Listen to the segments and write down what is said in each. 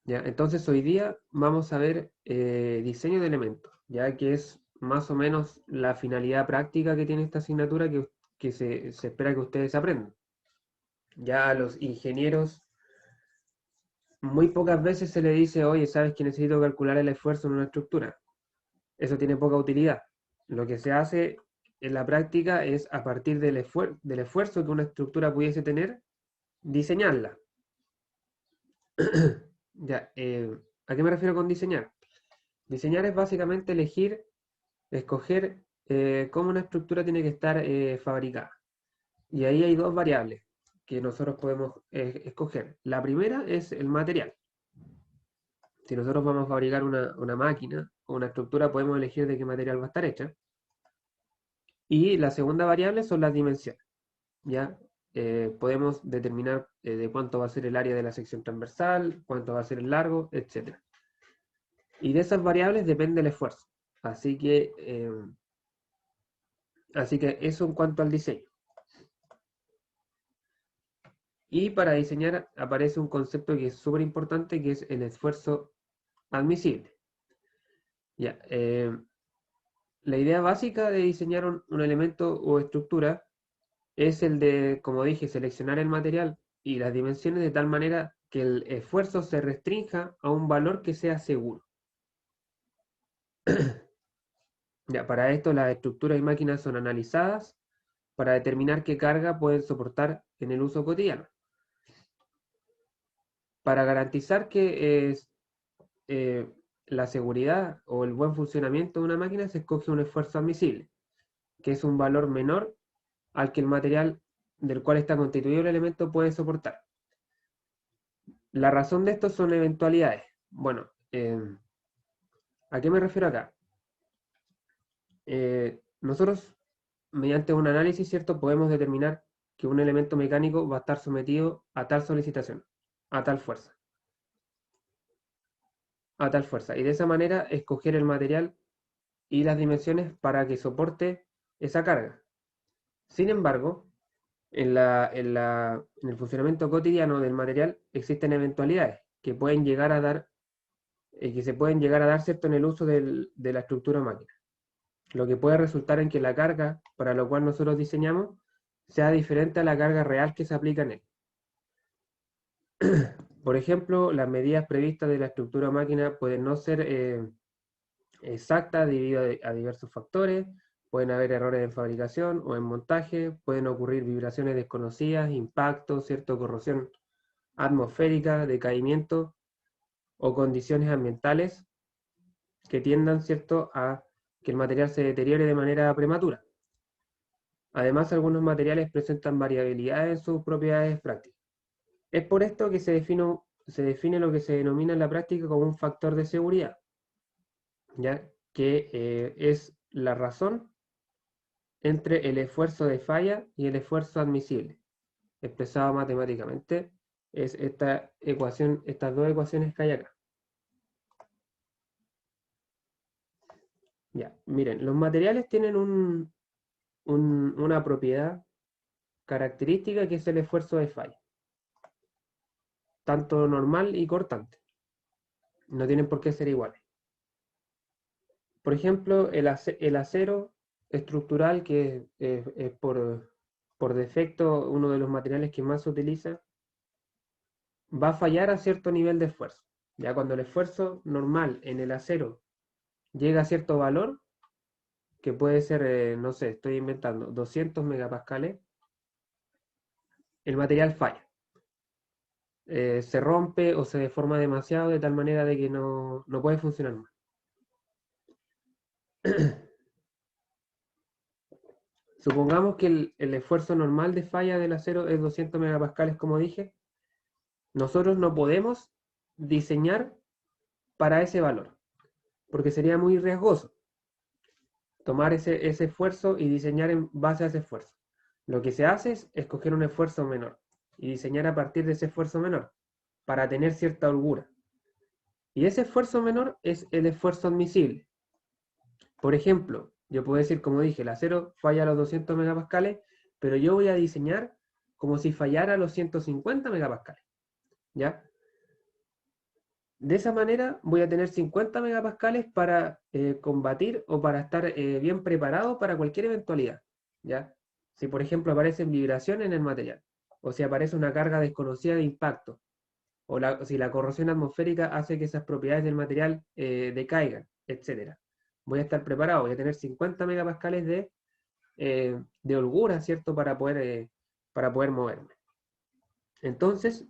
¿ya? Entonces hoy día vamos a ver diseño de elementos, ya que es más o menos la finalidad práctica que tiene esta asignatura que se espera que ustedes aprendan. Ya a los ingenieros muy pocas veces se le dice, oye, sabes que necesito calcular el esfuerzo en una estructura. Eso tiene poca utilidad. Lo que se hace en la práctica es, a partir del esfuerzo que una estructura pudiese tener, diseñarla. Ya, ¿a qué me refiero con diseñar? Diseñar es básicamente escoger cómo una estructura tiene que estar fabricada. Y ahí hay dos variables que nosotros podemos escoger. La primera es el material. Si nosotros vamos a fabricar una máquina o una estructura, podemos elegir de qué material va a estar hecha. Y la segunda variable son las dimensiones. ¿Ya? Podemos determinar de cuánto va a ser el área de la sección transversal, cuánto va a ser el largo, etc. Y de esas variables depende el esfuerzo. Así que, eh, así que eso en cuanto al diseño. Y para diseñar aparece un concepto que es súper importante, que es el esfuerzo admisible. Ya, la idea básica de diseñar un elemento o estructura es el de, como dije, seleccionar el material y las dimensiones de tal manera que el esfuerzo se restrinja a un valor que sea seguro. Ya, para esto las estructuras y máquinas son analizadas para determinar qué carga pueden soportar en el uso cotidiano. Para garantizar que eh, la seguridad o el buen funcionamiento de una máquina se escoge un esfuerzo admisible, que es un valor menor al que el material del cual está constituido el elemento puede soportar. La razón de esto son eventualidades. Bueno, ¿a qué me refiero acá? Nosotros, mediante un análisis, ¿cierto?, podemos determinar que un elemento mecánico va a estar sometido a tal solicitación, a tal fuerza, a tal fuerza. Y de esa manera escoger el material y las dimensiones para que soporte esa carga. Sin embargo, en el funcionamiento cotidiano del material existen eventualidades que pueden llegar a dar, que se pueden llegar a dar, ¿cierto?, en el uso de la estructura máquina, lo que puede resultar en que la carga para lo cual nosotros diseñamos sea diferente a la carga real que se aplica en él. Por ejemplo, las medidas previstas de la estructura máquina pueden no ser exactas debido a diversos factores, pueden haber errores en fabricación o en montaje, pueden ocurrir vibraciones desconocidas, impactos, cierta corrosión atmosférica, decaimiento o condiciones ambientales que tiendan, ¿cierto?, a que el material se deteriore de manera prematura. Además, algunos materiales presentan variabilidades en sus propiedades prácticas. Es por esto que se define lo que se denomina en la práctica como un factor de seguridad, ¿ya? Que es la razón entre el esfuerzo de falla y el esfuerzo admisible. Expresado matemáticamente, es esta ecuación, estas dos ecuaciones que hay acá. Ya, miren, los materiales tienen una propiedad característica que es el esfuerzo de falla, tanto normal y cortante. No tienen por qué ser iguales. Por ejemplo, el acero estructural, que es por defecto uno de los materiales que más se utiliza, va a fallar a cierto nivel de esfuerzo. Ya cuando el esfuerzo normal en el acero llega a cierto valor, que puede ser, no sé, estoy inventando, 200 megapascales, el material falla. Se rompe o se deforma demasiado de tal manera de que no puede funcionar más. Supongamos que el esfuerzo normal de falla del acero es 200 megapascales, como dije. Nosotros no podemos diseñar para ese valor, porque sería muy riesgoso tomar ese esfuerzo y diseñar en base a ese esfuerzo. Lo que se hace es escoger un esfuerzo menor y diseñar a partir de ese esfuerzo menor para tener cierta holgura. Y ese esfuerzo menor es el esfuerzo admisible. Por ejemplo, yo puedo decir, como dije, el acero falla a los 200 megapascales, pero yo voy a diseñar como si fallara a los 150 megapascales, ¿ya? De esa manera voy a tener 50 megapascales para combatir o para estar bien preparado para cualquier eventualidad, ¿ya? Si por ejemplo aparecen vibraciones en el material, o si aparece una carga desconocida de impacto, o si la corrosión atmosférica hace que esas propiedades del material decaigan, etcétera. Voy a estar preparado, voy a tener 50 megapascales de holgura, ¿cierto? Para poder moverme. Entonces,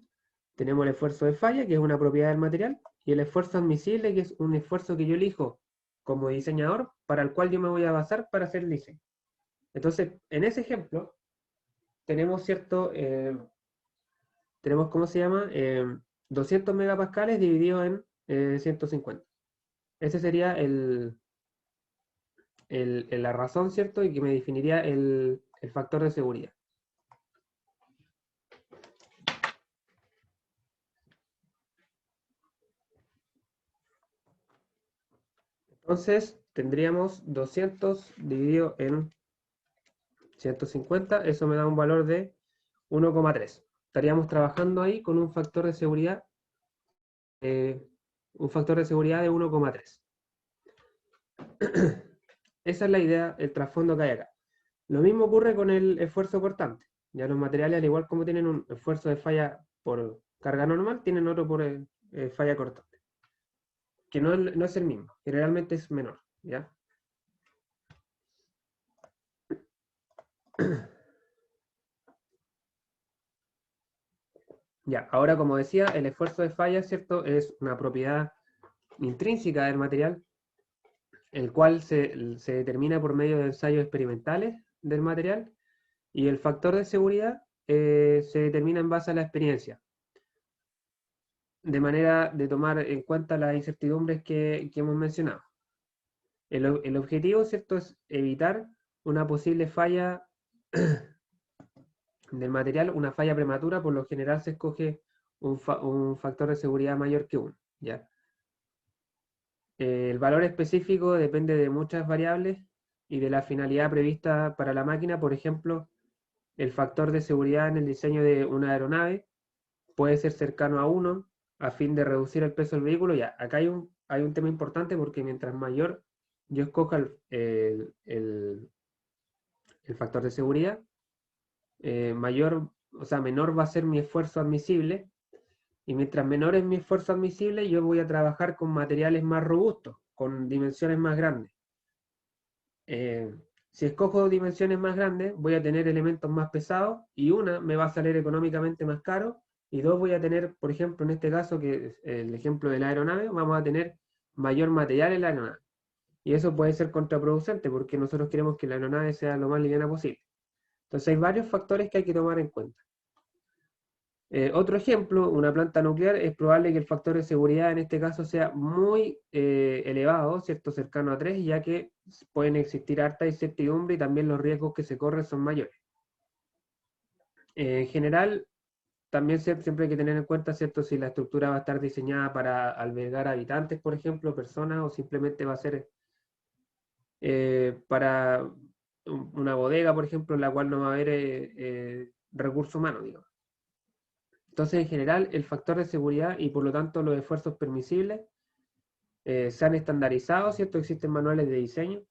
tenemos el esfuerzo de falla, que es una propiedad del material, y el esfuerzo admisible, que es un esfuerzo que yo elijo como diseñador, para el cual yo me voy a basar para hacer el diseño. Entonces, en ese ejemplo, tenemos cierto, tenemos, ¿cómo se llama? 200 megapascales dividido en 150. Ese sería la razón, ¿cierto? Y que me definiría el factor de seguridad. Entonces, tendríamos 200 dividido en 150, eso me da un valor de 1,3. Estaríamos trabajando ahí con eh, un factor de seguridad de 1,3. Esa es la idea, el trasfondo que hay acá. Lo mismo ocurre con el esfuerzo cortante. Ya los materiales, al igual como tienen un esfuerzo de falla por carga normal, tienen otro por falla cortante. Que no es el mismo, generalmente es menor, ¿ya? Ya, ahora como decía, el esfuerzo de falla, ¿cierto? Es una propiedad intrínseca del material, el cual se determina por medio de ensayos experimentales del material, y el factor de seguridad se determina en base a la experiencia, de manera de tomar en cuenta las incertidumbres que hemos mencionado. El objetivo, ¿cierto?, es evitar una posible falla del material, una falla prematura. Por lo general se escoge un factor de seguridad mayor que 1, ¿ya? El valor específico depende de muchas variables y de la finalidad prevista para la máquina. Por ejemplo, el factor de seguridad en el diseño de una aeronave puede ser cercano a 1 a fin de reducir el peso del vehículo. Ya, acá hay un tema importante, porque mientras mayor yo escoja el factor de seguridad, menor va a ser mi esfuerzo admisible, y mientras menor es mi esfuerzo admisible, yo voy a trabajar con materiales más robustos, con dimensiones más grandes. Si escojo dimensiones más grandes, voy a tener elementos más pesados, y me va a salir económicamente más caro, y dos, voy a tener, por ejemplo, en este caso, que es el ejemplo de la aeronave, vamos a tener mayor material en la aeronave. Y eso puede ser contraproducente, porque nosotros queremos que la aeronave sea lo más liviana posible. Entonces hay varios factores que hay que tomar en cuenta. Otro ejemplo, una planta nuclear, es probable que el factor de seguridad en este caso sea muy elevado, ¿cierto?, cercano a 3, ya que pueden existir harta incertidumbre y también los riesgos que se corren son mayores. En general, también siempre hay que tener en cuenta, ¿cierto?, si la estructura va a estar diseñada para albergar habitantes, por ejemplo, personas, o simplemente va a ser para una bodega, por ejemplo, en la cual no va a haber recursos humanos, digamos. Entonces, en general, el factor de seguridad y por lo tanto los esfuerzos permisibles se han estandarizado, ¿cierto? Existen manuales de diseño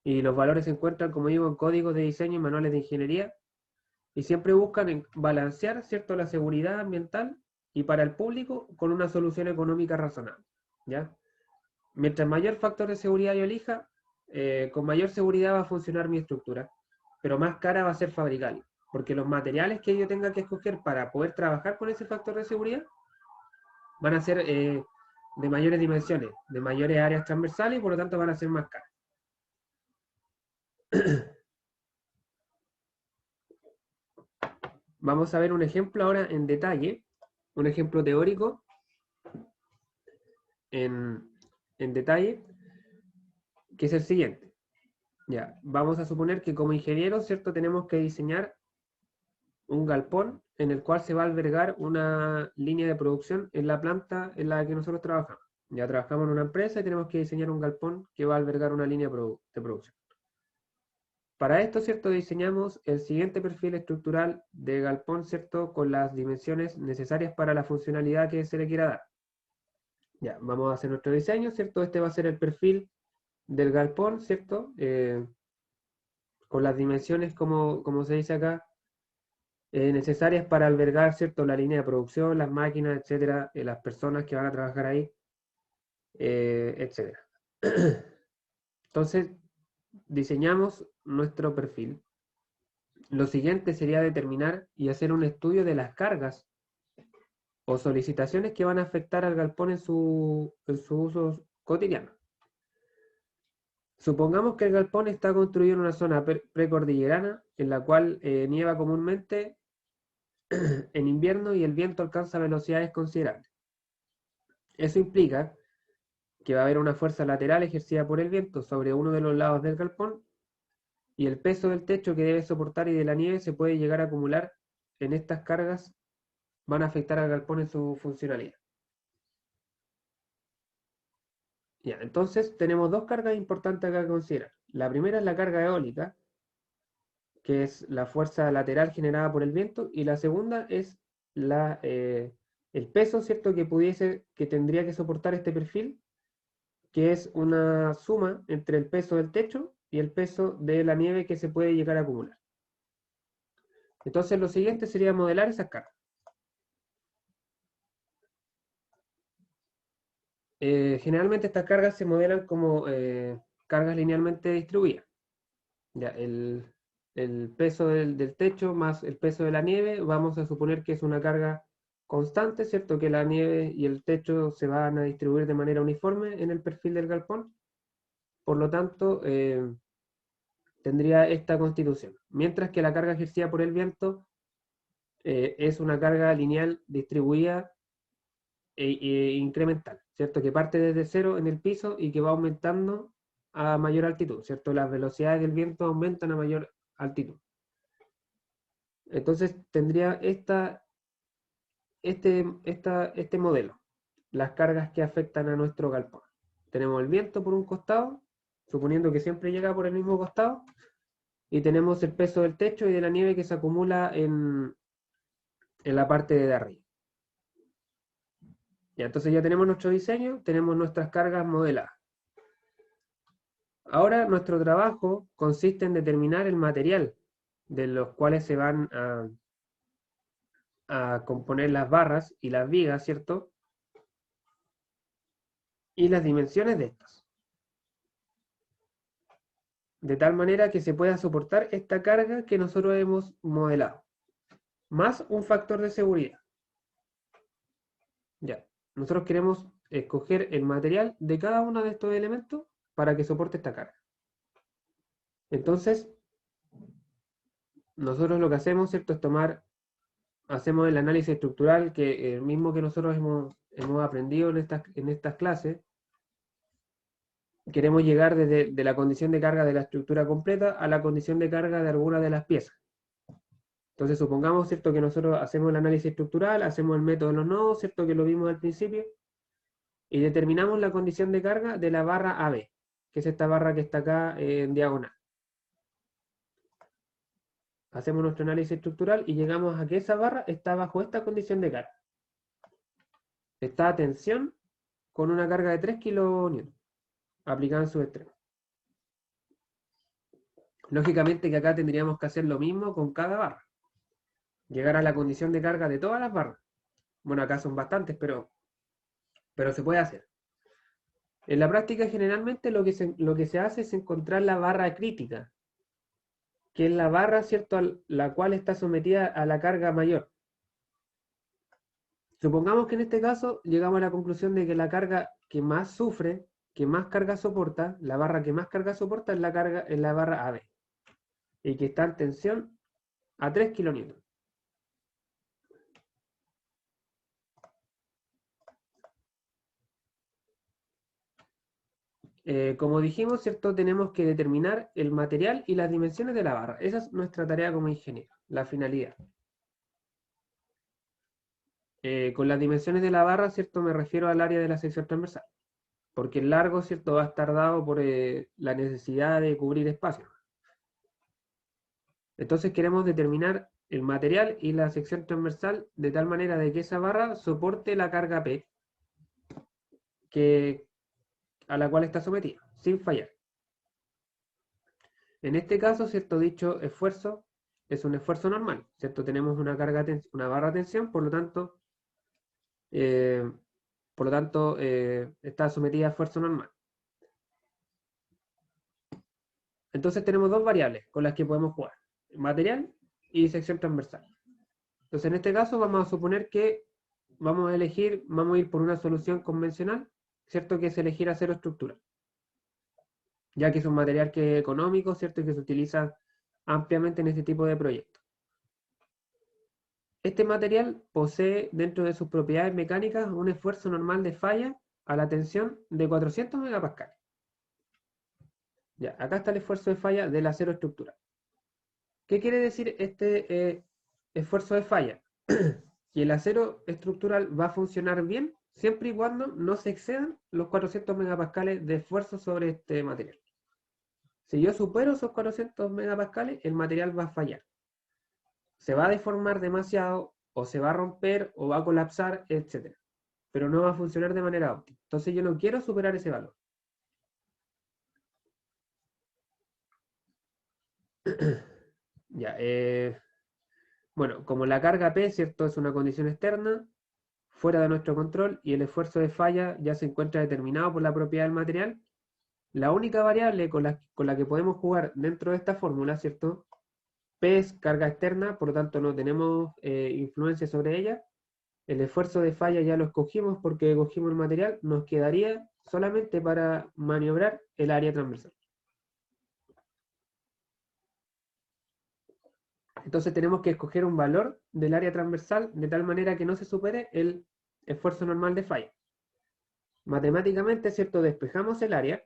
y los valores se encuentran, como digo, en códigos de diseño y manuales de ingeniería, y siempre buscan balancear, ¿cierto?, la seguridad ambiental y para el público con una solución económica razonable, ¿ya? Mientras mayor factor de seguridad yo elija, con mayor seguridad va a funcionar mi estructura, pero más cara va a ser fabricarla, porque los materiales que yo tenga que escoger para poder trabajar con ese factor de seguridad van a ser de mayores dimensiones, de mayores áreas transversales, y por lo tanto van a ser más caras. Vamos a ver un ejemplo ahora en detalle, un ejemplo teórico en detalle, que es el siguiente. Ya, vamos a suponer que como ingenieros, ¿cierto?, tenemos que diseñar un galpón en el cual se va a albergar una línea de producción en la planta en la que nosotros trabajamos. Ya trabajamos en una empresa y tenemos que diseñar un galpón que va a albergar una línea de producción. Para esto, ¿cierto? Diseñamos el siguiente perfil estructural de galpón, ¿cierto? Con las dimensiones necesarias para la funcionalidad que se le quiera dar. Ya, vamos a hacer nuestro diseño, ¿cierto? Este va a ser el perfil del galpón, ¿cierto? Con las dimensiones, como se dice acá, necesarias para albergar, ¿cierto? La línea de producción, las máquinas, etcétera, las personas que van a trabajar ahí, etcétera. Entonces, diseñamos nuestro perfil. Lo siguiente sería determinar y hacer un estudio de las cargas o solicitaciones que van a afectar al galpón en su uso cotidiano. Supongamos que el galpón está construido en una zona precordillerana en la cual nieva comúnmente en invierno y el viento alcanza velocidades considerables. Eso implica que va a haber una fuerza lateral ejercida por el viento sobre uno de los lados del galpón y el peso del techo que debe soportar y de la nieve se puede llegar a acumular en estas cargas, van a afectar al galpón en su funcionalidad. Ya, entonces tenemos dos cargas importantes acá a considerar. La primera es la carga eólica, que es la fuerza lateral generada por el viento, y la segunda es el peso, ¿cierto?, que tendría que soportar este perfil, que es una suma entre el peso del techo y el peso de la nieve que se puede llegar a acumular. Entonces lo siguiente sería modelar esas cargas. Generalmente estas cargas se modelan como cargas linealmente distribuidas. Ya, el peso del techo más el peso de la nieve, vamos a suponer que es una carga constante, ¿cierto? Que la nieve y el techo se van a distribuir de manera uniforme en el perfil del galpón. Por lo tanto, tendría esta constitución. Mientras que la carga ejercida por el viento es una carga lineal distribuida e incremental, ¿cierto? Que parte desde cero en el piso y que va aumentando a mayor altitud, ¿cierto? Las velocidades del viento aumentan a mayor altitud. Entonces tendría este modelo, las cargas que afectan a nuestro galpón. Tenemos el viento por un costado, suponiendo que siempre llega por el mismo costado, y tenemos el peso del techo y de la nieve que se acumula en la parte de arriba. Ya, entonces ya tenemos nuestro diseño, tenemos nuestras cargas modeladas. Ahora nuestro trabajo consiste en determinar el material de los cuales se van a componer las barras y las vigas, ¿cierto? Y las dimensiones de estas. De tal manera que se pueda soportar esta carga que nosotros hemos modelado. Más un factor de seguridad. Ya, nosotros queremos escoger el material de cada uno de estos elementos para que soporte esta carga. Entonces, nosotros lo que hacemos, ¿cierto?, es hacemos el análisis estructural que el mismo que nosotros hemos aprendido en estas clases. Queremos llegar desde la condición de carga de la estructura completa a la condición de carga de alguna de las piezas. Entonces supongamos, ¿cierto?, que nosotros hacemos el análisis estructural, hacemos el método de los nodos, ¿cierto?, que lo vimos al principio, y determinamos la condición de carga de la barra AB, que es esta barra que está acá en diagonal. Hacemos nuestro análisis estructural y llegamos a que esa barra está bajo esta condición de carga. Está a tensión con una carga de 3 kN aplicada en su extremo. Lógicamente que acá tendríamos que hacer lo mismo con cada barra. Llegar a la condición de carga de todas las barras. Bueno, acá son bastantes, pero se puede hacer. En la práctica generalmente lo que se hace es encontrar la barra crítica, que es la barra, ¿cierto?, la cual está sometida a la carga mayor. Supongamos que en este caso llegamos a la conclusión de que la carga que más sufre, que más carga soporta, la barra que más carga soporta es la barra AB, y que está en tensión a 3 kN. Como dijimos, ¿cierto?, tenemos que determinar el material y las dimensiones de la barra. Esa es nuestra tarea como ingeniero, la finalidad. Con las dimensiones de la barra, ¿cierto?, me refiero al área de la sección transversal, porque el largo, ¿cierto?, va a estar dado por la necesidad de cubrir espacio. Entonces queremos determinar el material y la sección transversal de tal manera de que esa barra soporte la carga P a la cual está sometida, sin fallar. En este caso, ¿cierto? Dicho esfuerzo es un esfuerzo normal, ¿cierto? Tenemos una una barra de tensión, eh, por lo tanto está sometida a esfuerzo normal. Entonces tenemos dos variables con las que podemos jugar, material y sección transversal. Entonces en este caso vamos a suponer que vamos a ir por una solución convencional, ¿cierto? Que es elegir acero estructural, ya que es un material que es económico, ¿cierto? Y que se utiliza ampliamente en este tipo de proyectos. Este material posee dentro de sus propiedades mecánicas un esfuerzo normal de falla a la tensión de 400 megapascales. Ya, acá está el esfuerzo de falla del acero estructural. ¿Qué quiere decir este esfuerzo de falla? Que el acero estructural va a funcionar bien siempre y cuando no se excedan los 400 megapascales de esfuerzo sobre este material. Si yo supero esos 400 megapascales, el material va a fallar. Se va a deformar demasiado, o se va a romper, o va a colapsar, etc. Pero no va a funcionar de manera óptima. Entonces yo no quiero superar ese valor. Ya, bueno, como la carga P, ¿cierto? Es una condición externa, fuera de nuestro control, y el esfuerzo de falla ya se encuentra determinado por la propiedad del material, la única variable con la que podemos jugar dentro de esta fórmula, ¿cierto? P es carga externa, por lo tanto no tenemos influencia sobre ella. El esfuerzo de falla ya lo escogimos porque cogimos el material, nos quedaría solamente para maniobrar el área transversal. Entonces tenemos que escoger un valor del área transversal de tal manera que no se supere el esfuerzo normal de falla. Matemáticamente, ¿cierto? Despejamos el área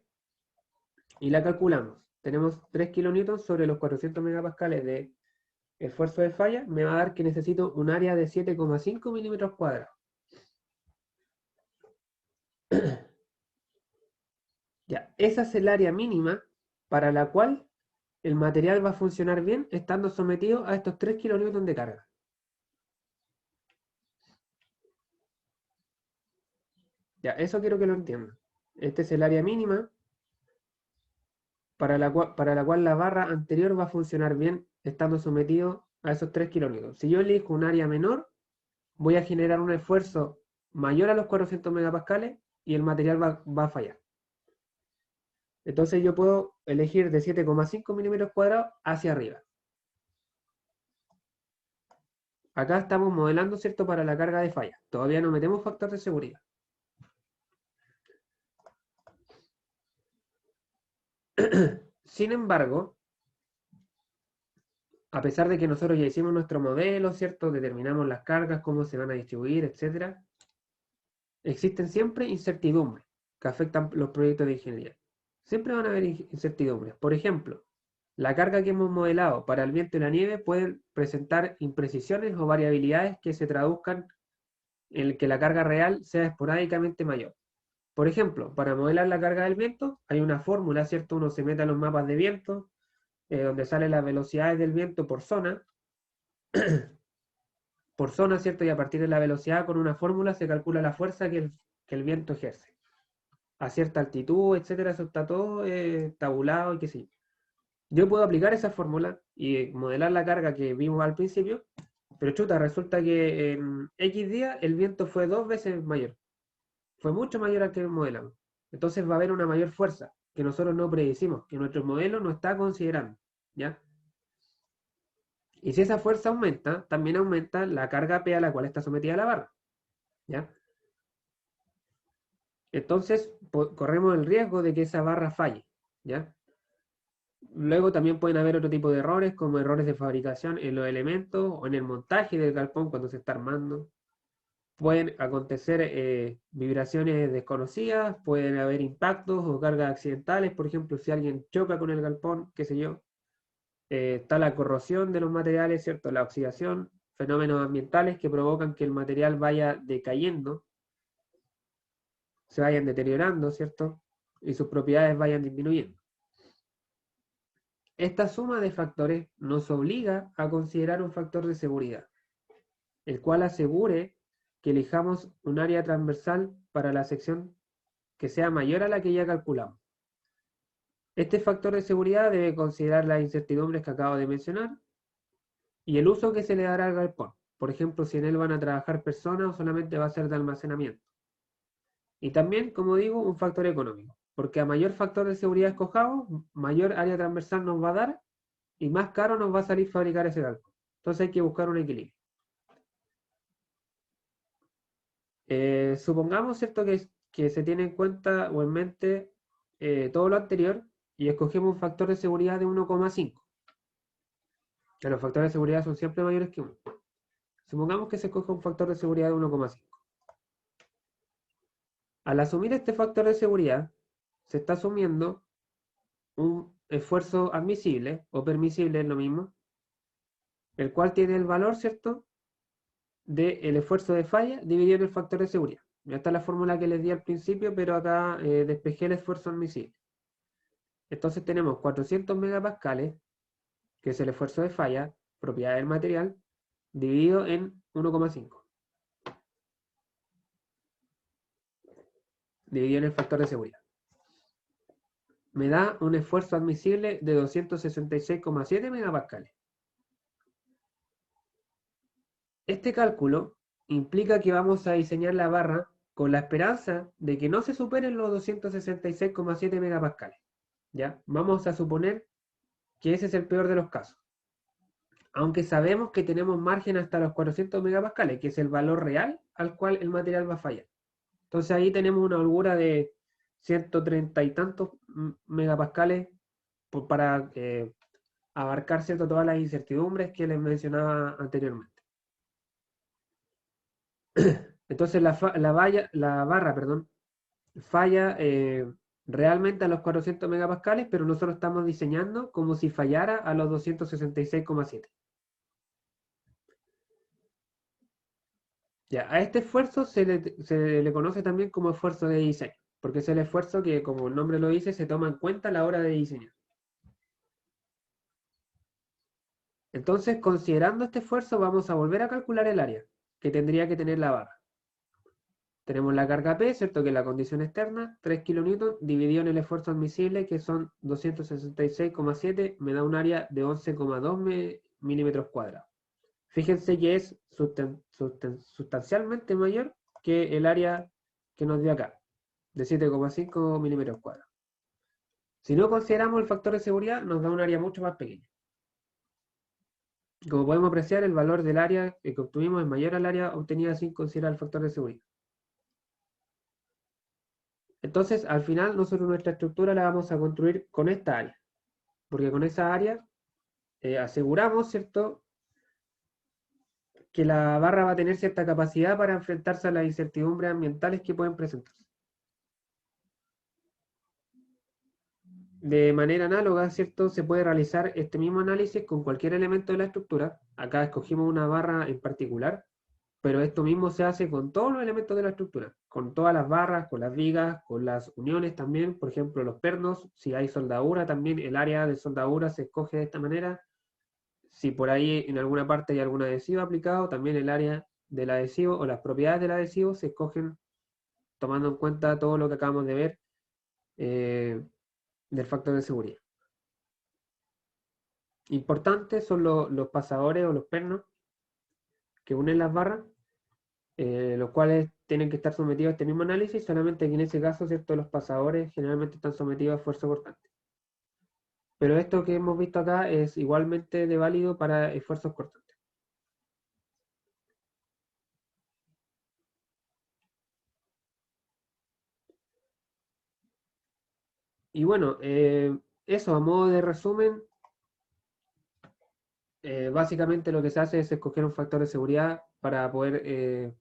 y la calculamos. Tenemos 3 kN sobre los 400 megapascales de esfuerzo de falla, me va a dar que necesito un área de 7,5 milímetros cuadrados. Ya, esa es el área mínima para la cual el material va a funcionar bien estando sometido a estos 3 kN de carga. Ya, eso quiero que lo entiendan. Este es el área mínima para la cual la barra anterior va a funcionar bien estando sometido a esos 3 kN. Si yo elijo un área menor, voy a generar un esfuerzo mayor a los 400 megapascales y el material va a fallar. Entonces yo puedo elegir de 7,5 milímetros cuadrados hacia arriba. Acá estamos modelando, ¿cierto?, para la carga de falla. Todavía no metemos factor de seguridad. Sin embargo, a pesar de que nosotros ya hicimos nuestro modelo, ¿cierto?, determinamos las cargas, cómo se van a distribuir, etc., existen siempre incertidumbres que afectan los proyectos de ingeniería. Siempre van a haber incertidumbres. Por ejemplo, la carga que hemos modelado para el viento y la nieve puede presentar imprecisiones o variabilidades que se traduzcan en que la carga real sea esporádicamente mayor. Por ejemplo, para modelar la carga del viento hay una fórmula, ¿cierto? Uno se mete a los mapas de viento, donde salen las velocidades del viento por zona, ¿cierto? Y a partir de la velocidad con una fórmula se calcula la fuerza que el viento ejerce. A cierta altitud, etcétera, eso está todo tabulado y qué sé yo. Yo puedo aplicar esa fórmula y modelar la carga que vimos al principio, pero chuta, resulta que en X día el viento fue 2 veces mayor. Fue mucho mayor al que modelamos. Entonces va a haber una mayor fuerza que nosotros no predecimos, que nuestro modelo no está considerando, ¿ya? Y si esa fuerza aumenta, también aumenta la carga P a la cual está sometida la barra, ¿ya? Entonces corremos el riesgo de que esa barra falle, ¿ya? Luego también pueden haber otro tipo de errores, como errores de fabricación en los elementos o en el montaje del galpón cuando se está armando. Pueden acontecer vibraciones desconocidas, pueden haber impactos o cargas accidentales, por ejemplo, si alguien choca con el galpón, qué sé yo. Está la corrosión de los materiales, ¿cierto? La oxidación, fenómenos ambientales que provocan que el material vaya decayendo, se vayan deteriorando, ¿cierto? Y sus propiedades vayan disminuyendo. Esta suma de factores nos obliga a considerar un factor de seguridad, el cual asegure que elijamos un área transversal para la sección que sea mayor a la que ya calculamos. Este factor de seguridad debe considerar las incertidumbres que acabo de mencionar y el uso que se le dará al galpón. Por ejemplo, si en él van a trabajar personas o solamente va a ser de almacenamiento. Y también, como digo, un factor económico, porque a mayor factor de seguridad escojamos, mayor área transversal nos va a dar y más caro nos va a salir fabricar ese galpón. Entonces hay que buscar un equilibrio. Supongamos, ¿cierto?, que se tiene en cuenta o en mente todo lo anterior y escogemos un factor de seguridad de 1,5. Que los factores de seguridad son siempre mayores que 1. Supongamos que se escoge un factor de seguridad de 1,5. Al asumir este factor de seguridad, se está asumiendo un esfuerzo admisible o permisible, es lo mismo, el cual tiene el valor, ¿cierto?, del esfuerzo de falla dividido en el factor de seguridad. Ya está la fórmula que les di al principio, pero acá despejé el esfuerzo admisible. Entonces tenemos 400 megapascales, que es el esfuerzo de falla, propiedad del material, dividido en 1,5. Dividido en el factor de seguridad. Me da un esfuerzo admisible de 266,7 megapascales. Este cálculo implica que vamos a diseñar la barra con la esperanza de que no se superen los 266,7 megapascales. ¿Ya? Vamos a suponer que ese es el peor de los casos. Aunque sabemos que tenemos margen hasta los 400 megapascales, que es el valor real al cual el material va a fallar. Entonces ahí tenemos una holgura de 130 y tantos megapascales para abarcar, ¿cierto?, todas las incertidumbres que les mencionaba anteriormente. Entonces la barra falla realmente a los 400 megapascales, pero nosotros estamos diseñando como si fallara a los 266,7. Ya, a este esfuerzo se le conoce también como esfuerzo de diseño, porque es el esfuerzo que, como el nombre lo dice, se toma en cuenta a la hora de diseñar. Entonces, considerando este esfuerzo, vamos a volver a calcular el área que tendría que tener la barra. Tenemos la carga P, ¿cierto?, que es la condición externa, 3 kN, dividido en el esfuerzo admisible, que son 266,7, me da un área de 11,2 milímetros cuadrados. Fíjense que es sustancialmente mayor que el área que nos dio acá, de 7,5 milímetros cuadrados. Si no consideramos el factor de seguridad, nos da un área mucho más pequeña. Como podemos apreciar, el valor del área que obtuvimos es mayor al área obtenida sin considerar el factor de seguridad. Entonces, al final, nosotros nuestra estructura la vamos a construir con esta área, porque con esa área aseguramos, ¿cierto?, que la barra va a tener cierta capacidad para enfrentarse a las incertidumbres ambientales que pueden presentarse. De manera análoga, ¿cierto?, se puede realizar este mismo análisis con cualquier elemento de la estructura. Acá escogimos una barra en particular, pero esto mismo se hace con todos los elementos de la estructura, con todas las barras, con las vigas, con las uniones también, por ejemplo, los pernos, si hay soldadura, también el área de soldadura se escoge de esta manera. Si por ahí en alguna parte hay algún adhesivo aplicado, también el área del adhesivo o las propiedades del adhesivo se escogen tomando en cuenta todo lo que acabamos de ver del factor de seguridad. Importantes son los pasadores o los pernos que unen las barras, los cuales tienen que estar sometidos a este mismo análisis, solamente que en ese caso, ¿cierto?, los pasadores generalmente están sometidos a esfuerzo cortante. Pero esto que hemos visto acá es igualmente de válido para esfuerzos cortantes. Y bueno, eso a modo de resumen, básicamente lo que se hace es escoger un factor de seguridad para poder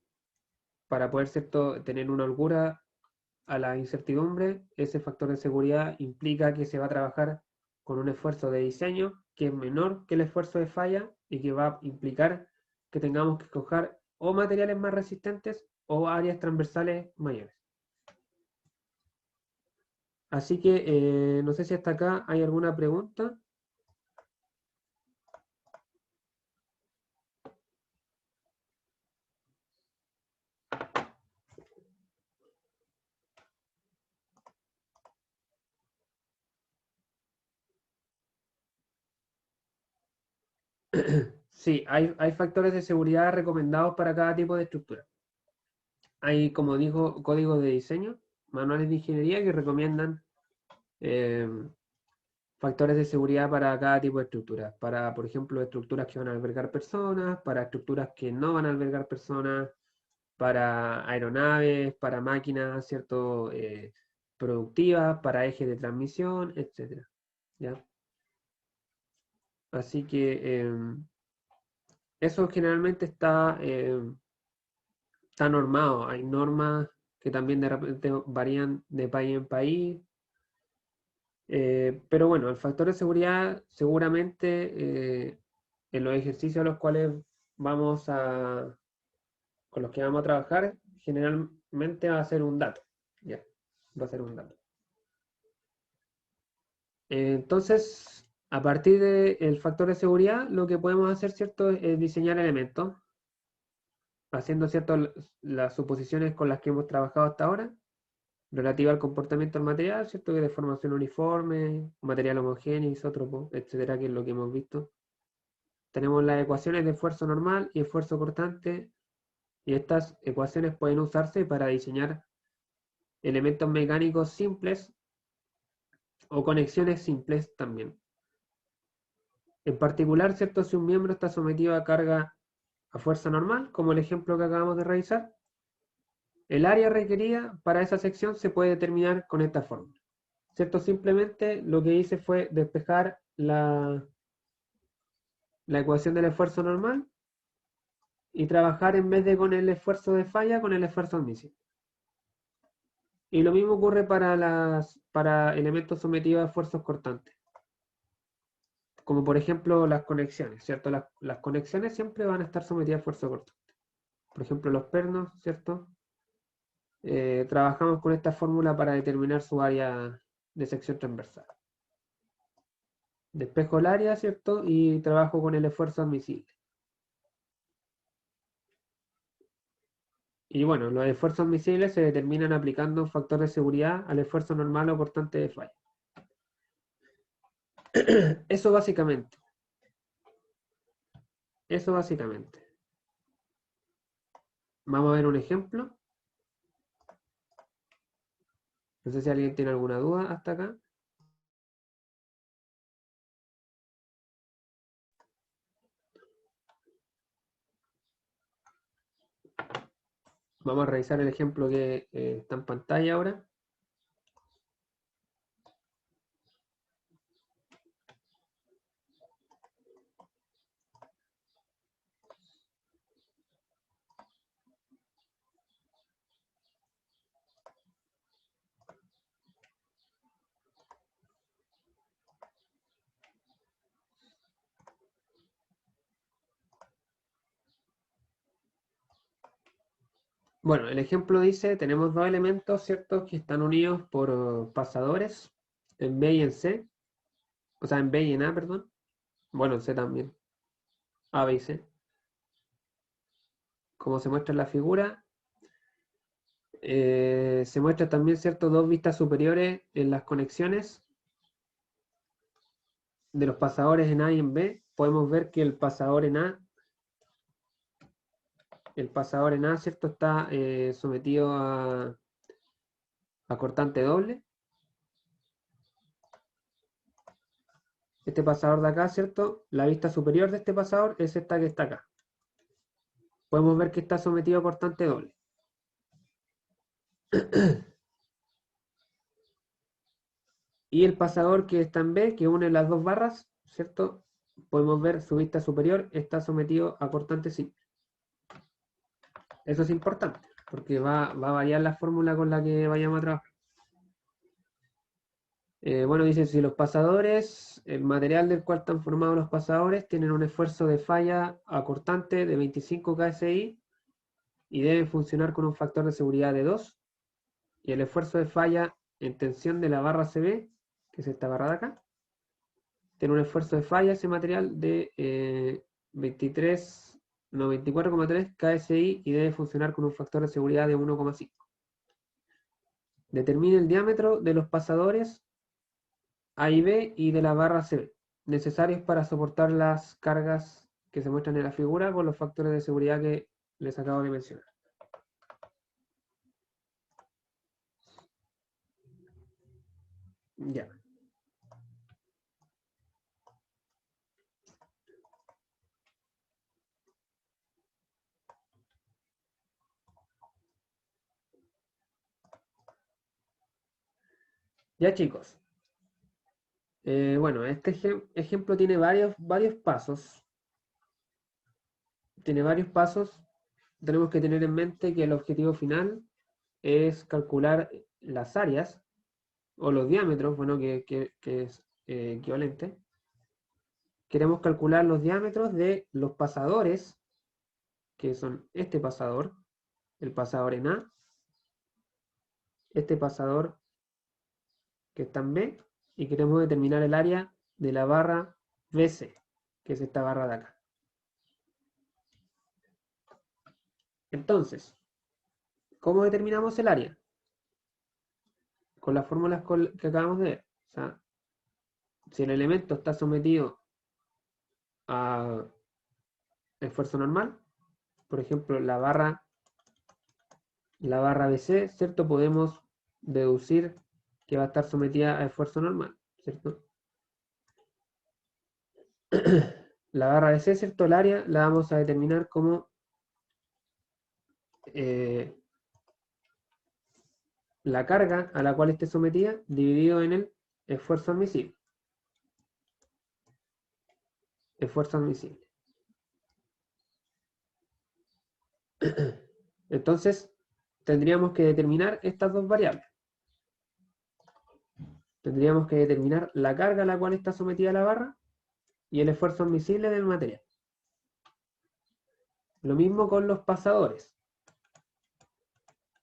¿cierto?, tener una holgura a la incertidumbre. Ese factor de seguridad implica que se va a trabajar con un esfuerzo de diseño que es menor que el esfuerzo de falla y que va a implicar que tengamos que escoger o materiales más resistentes o áreas transversales mayores. Así que no sé si hasta acá hay alguna pregunta. Sí, hay factores de seguridad recomendados para cada tipo de estructura. Hay, como digo, códigos de diseño, manuales de ingeniería que recomiendan eh, factores de seguridad para cada tipo de estructura. Para, por ejemplo, estructuras que van a albergar personas, para estructuras que no van a albergar personas, para aeronaves, para máquinas, ¿cierto? Productivas, para ejes de transmisión, etcétera. ¿Ya? Así que eso generalmente está normado. Hay normas que también de repente varían de país en país. Pero bueno, el factor de seguridad seguramente en los ejercicios a los cuales con los que vamos a trabajar, generalmente va a ser un dato. Ya, va a ser un dato. Entonces, a partir del factor de seguridad, lo que podemos hacer, ¿cierto?, es diseñar elementos, haciendo, ¿cierto?, las suposiciones con las que hemos trabajado hasta ahora, relativa al comportamiento del material, ¿cierto?, que de formación uniforme, material homogéneo, isótropo, etcétera, que es lo que hemos visto. Tenemos las ecuaciones de esfuerzo normal y esfuerzo cortante, y estas ecuaciones pueden usarse para diseñar elementos mecánicos simples o conexiones simples también. En particular, ¿cierto? Si un miembro está sometido a carga a fuerza normal, como el ejemplo que acabamos de revisar, el área requerida para esa sección se puede determinar con esta fórmula. ¿Cierto? Simplemente lo que hice fue despejar la ecuación del esfuerzo normal y trabajar en vez de con el esfuerzo de falla, con el esfuerzo admisible. Y lo mismo ocurre para elementos sometidos a esfuerzos cortantes. Como por ejemplo las conexiones, ¿cierto? Las conexiones siempre van a estar sometidas a esfuerzo cortante. Por ejemplo, los pernos, ¿cierto? Trabajamos con esta fórmula para determinar su área de sección transversal. Despejo el área, ¿cierto? Y trabajo con el esfuerzo admisible. Y bueno, los esfuerzos admisibles se determinan aplicando un factor de seguridad al esfuerzo normal o cortante de falla. Eso básicamente. Eso básicamente. Vamos a ver un ejemplo. No sé si alguien tiene alguna duda hasta acá. Vamos a revisar el ejemplo que está en pantalla ahora. Bueno, el ejemplo dice, tenemos dos elementos, ¿cierto?, que están unidos por pasadores en B y en C. O sea, en B y en A, perdón. Bueno, en C también. A, B y C. Como se muestra en la figura, se muestra también, ¿cierto?, dos vistas superiores en las conexiones de los pasadores en A y en B. Podemos ver que el pasador en A, ¿cierto?, está sometido a cortante doble. Este pasador de acá, ¿cierto? La vista superior de este pasador es esta que está acá. Podemos ver que está sometido a cortante doble. Y el pasador que está en B, que une las dos barras, ¿cierto? Podemos ver su vista superior está sometido a cortante simple. Eso es importante, porque va a variar la fórmula con la que vayamos a trabajar. Bueno, dice, si los pasadores, el material del cual están formados los pasadores, tienen un esfuerzo de falla acortante de 25 kSI y deben funcionar con un factor de seguridad de 2, y el esfuerzo de falla en tensión de la barra CB, que es esta barra de acá, tiene un esfuerzo de falla ese material de 24,3 kSI y debe funcionar con un factor de seguridad de 1,5. Determine el diámetro de los pasadores A y B y de la barra CB. necesarios para soportar las cargas que se muestran en la figura con los factores de seguridad que les acabo de mencionar. Ya. Ya, chicos. Bueno, este ejemplo tiene varios pasos. Tiene varios pasos. Tenemos que tener en mente que el objetivo final es calcular las áreas o los diámetros, bueno, que es equivalente. Queremos calcular los diámetros de los pasadores, que son este pasador, el pasador en A, este pasador que está en B, y queremos determinar el área de la barra BC, que es esta barra de acá. Entonces, ¿cómo determinamos el área? Con las fórmulas que acabamos de ver. O sea, si el elemento está sometido a esfuerzo normal, por ejemplo, la barra BC, ¿cierto? Podemos deducir que va a estar sometida a esfuerzo normal, ¿cierto? La barra BC, ¿cierto? El área la vamos a determinar como la carga a la cual esté sometida dividido en el esfuerzo admisible. Esfuerzo admisible. Entonces, tendríamos que determinar estas dos variables. Tendríamos que determinar la carga a la cual está sometida la barra y el esfuerzo admisible del material. Lo mismo con los pasadores.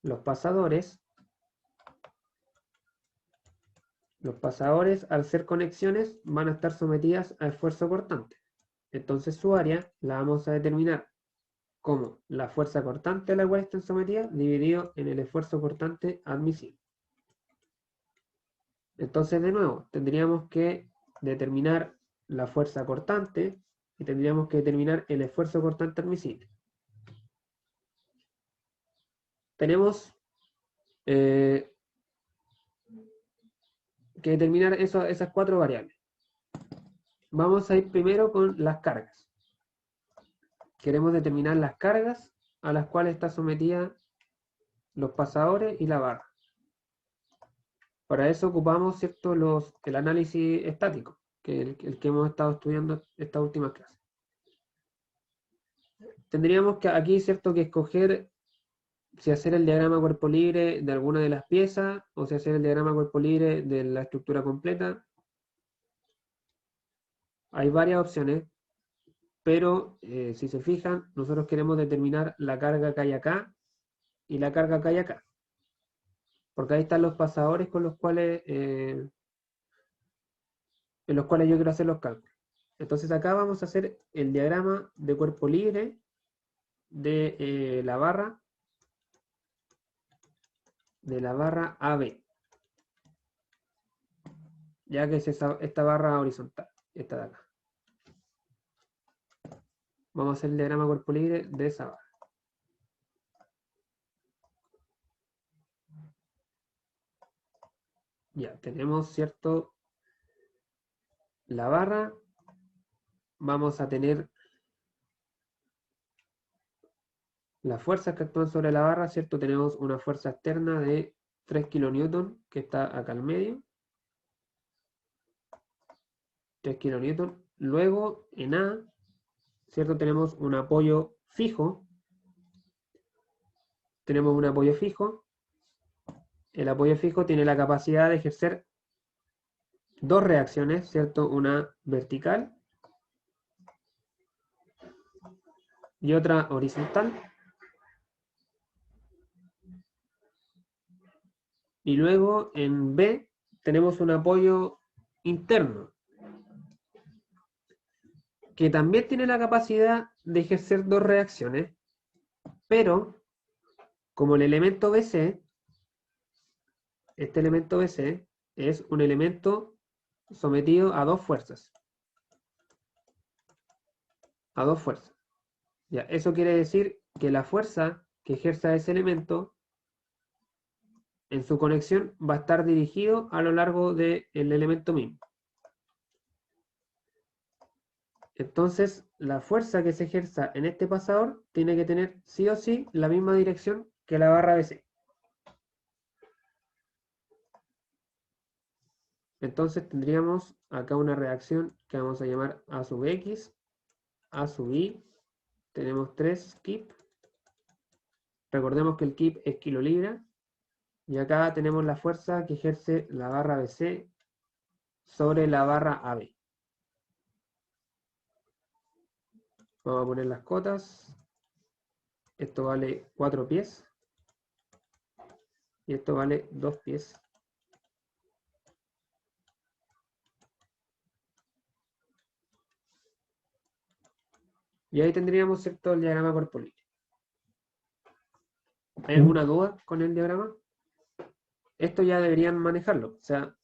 Los pasadores, al ser conexiones, van a estar sometidas a esfuerzo cortante. Entonces su área la vamos a determinar como la fuerza cortante a la cual están sometidas dividido en el esfuerzo cortante admisible. Entonces, de nuevo, tendríamos que determinar la fuerza cortante y tendríamos que determinar el esfuerzo cortante admisible. Tenemos que determinar esas cuatro variables. Vamos a ir primero con las cargas. Queremos determinar las cargas a las cuales está sometida los pasadores y la barra. Para eso ocupamos, ¿cierto?, el análisis estático, que es el que hemos estado estudiando esta última clase. Tendríamos que aquí, ¿cierto?, que escoger si hacer el diagrama cuerpo libre de alguna de las piezas o si hacer el diagrama cuerpo libre de la estructura completa. Hay varias opciones, pero si se fijan, nosotros queremos determinar la carga que hay acá y la carga que hay acá. Porque ahí están los pasadores con los cuales, en los cuales yo quiero hacer los cálculos. Entonces acá vamos a hacer el diagrama de cuerpo libre de la barra AB. Ya que es esta barra horizontal, esta de acá. Vamos a hacer el diagrama cuerpo libre de esa barra. Ya, tenemos, ¿cierto?, la barra. Vamos a tener las fuerzas que actúan sobre la barra, ¿cierto? Tenemos una fuerza externa de 3 kN que está acá al medio. 3 kN. Luego, en A, ¿cierto?, tenemos un apoyo fijo. Tenemos un apoyo fijo. El apoyo fijo tiene la capacidad de ejercer dos reacciones, ¿cierto? Una vertical y otra horizontal. Y luego en B tenemos un apoyo interno, que también tiene la capacidad de ejercer dos reacciones, pero como el elemento BC, este elemento BC es un elemento sometido a dos fuerzas. a dos fuerzas. Ya, eso quiere decir que la fuerza que ejerza ese elemento en su conexión va a estar dirigido a lo largo del elemento mismo. Entonces, la fuerza que se ejerza en este pasador tiene que tener sí o sí la misma dirección que la barra BC. Entonces tendríamos acá una reacción que vamos a llamar A sub X, A sub Y. Tenemos 3 kip. Recordemos que el kip es kilolibra. Y acá tenemos la fuerza que ejerce la barra BC sobre la barra AB. Vamos a poner las cotas. Esto vale 4 pies. Y esto vale 2 pies. Y ahí tendríamos, ¿cierto?, el diagrama corpolíneo. ¿Hay alguna duda con el diagrama? Esto ya deberían manejarlo. O sea,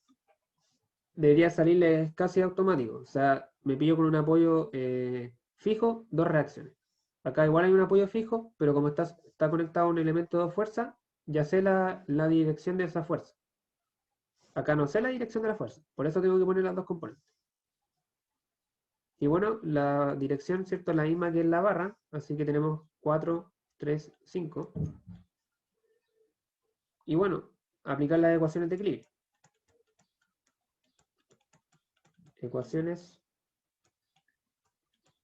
debería salirles casi automático. O sea, me pillo con un apoyo fijo, dos reacciones. Acá igual hay un apoyo fijo, pero como está conectado a un elemento de fuerza, ya sé la dirección de esa fuerza. Acá no sé la dirección de la fuerza, por eso tengo que poner las dos componentes. Y bueno, la dirección, ¿cierto?, es la misma que en la barra, así que tenemos 4, 3, 5. Y bueno, aplicar las ecuaciones de equilibrio. Ecuaciones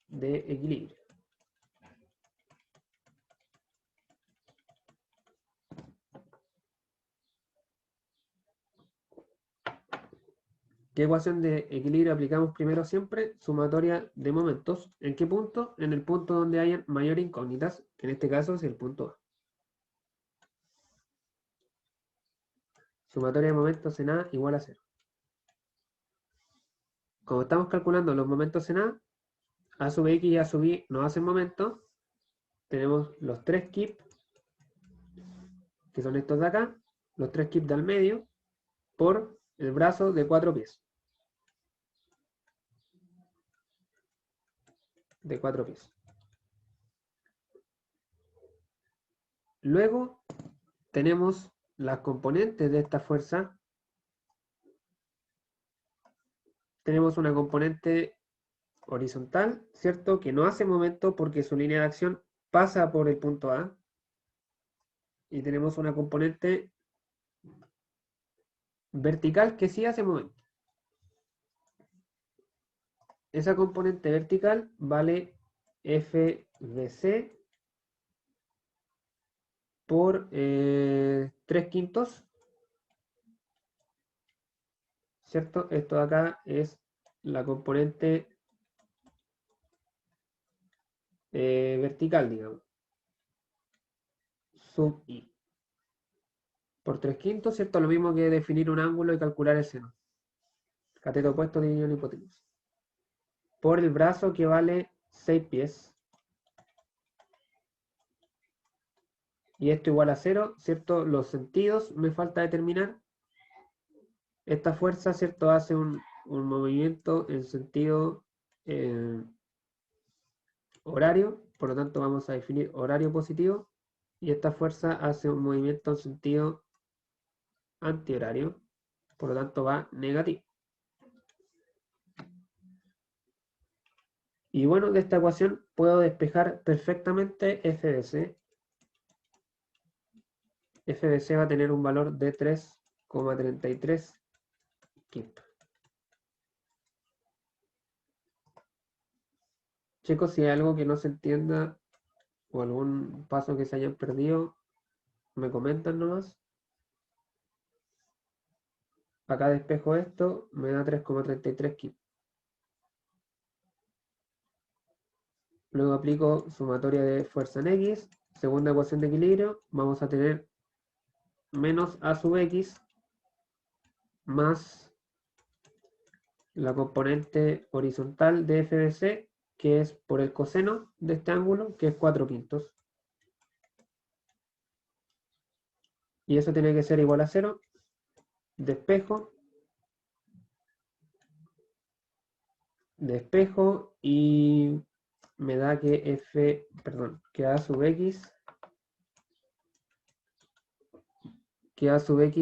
de equilibrio. ¿Qué ecuación de equilibrio aplicamos primero siempre? Sumatoria de momentos. ¿En qué punto? En el punto donde hayan mayor incógnitas, que en este caso es el punto A. Sumatoria de momentos en A igual a 0. Como estamos calculando los momentos en A sub X y A sub Y nos hacen momentos. Tenemos los 3 kip, que son estos de acá, los 3 kip del medio, por el brazo de 4 pies. De 4 pies. Luego tenemos las componentes de esta fuerza. Tenemos una componente horizontal, ¿cierto?, que no hace momento porque su línea de acción pasa por el punto A. Y tenemos una componente vertical que sí hace momento. Esa componente vertical vale FBC por 3/5, ¿cierto? Esto de acá es la componente vertical, digamos. Sub I. Por 3/5, ¿cierto? Lo mismo que definir un ángulo y calcular el seno. Cateto opuesto dividido en hipotenusa. Por el brazo que vale 6 pies. Y esto igual a 0, ¿cierto? Los sentidos me falta determinar. Esta fuerza, ¿cierto?, hace un movimiento en sentido horario, por lo tanto vamos a definir horario positivo. Y esta fuerza hace un movimiento en sentido antihorario, por lo tanto va negativo. Y bueno, de esta ecuación puedo despejar perfectamente FBC. FBC va a tener un valor de 3,33 kip. Chicos, si hay algo que no se entienda o algún paso que se hayan perdido, me comentan nomás. Acá despejo esto, me da 3,33 kip. Luego aplico sumatoria de fuerza en X, segunda ecuación de equilibrio, vamos a tener menos A sub X más la componente horizontal de FBC, que es por el coseno de este ángulo, que es 4/5. Y eso tiene que ser igual a 0. Despejo. Despejo y me da que que A sub X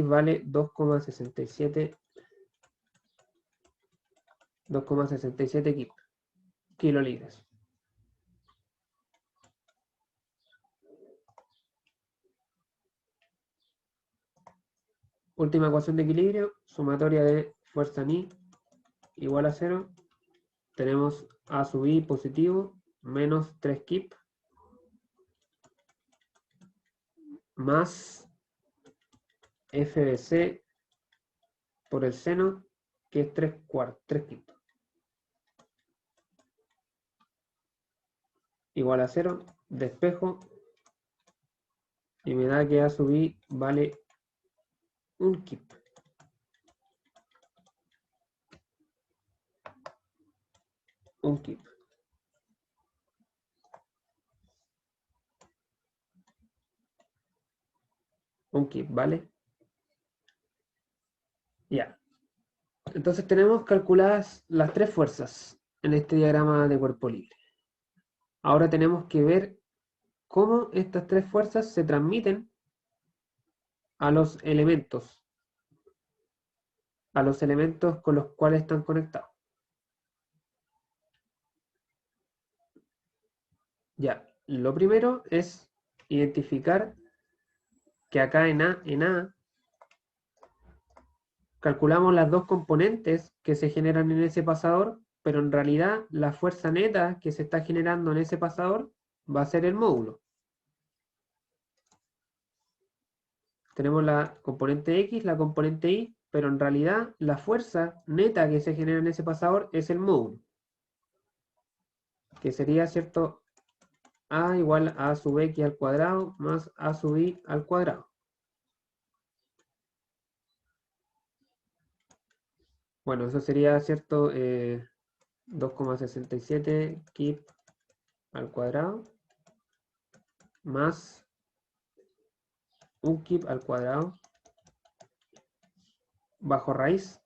vale 2,67 kilolibras. Última ecuación de equilibrio, sumatoria de fuerza Ni igual a 0. Tenemos A sub I positivo menos 3 kip más F de C por el seno, que es 3 quintos. Igual a 0, despejo, y me da que A sub I vale 1 kip. Un kip. Un kip, ¿vale? Ya. Entonces tenemos calculadas las tres fuerzas en este diagrama de cuerpo libre. Ahora tenemos que ver cómo estas tres fuerzas se transmiten a los elementos con los cuales están conectados. Ya, lo primero es identificar que acá en A calculamos las dos componentes que se generan en ese pasador, pero en realidad la fuerza neta que se está generando en ese pasador va a ser el módulo. Tenemos la componente X, la componente Y, pero en realidad la fuerza neta que se genera en ese pasador es el módulo, que sería, ¿cierto?, A igual a sub X al cuadrado más A sub Y al cuadrado. Bueno, eso sería, ¿cierto?, 2,67 kip al cuadrado más 1 kip al cuadrado bajo raíz.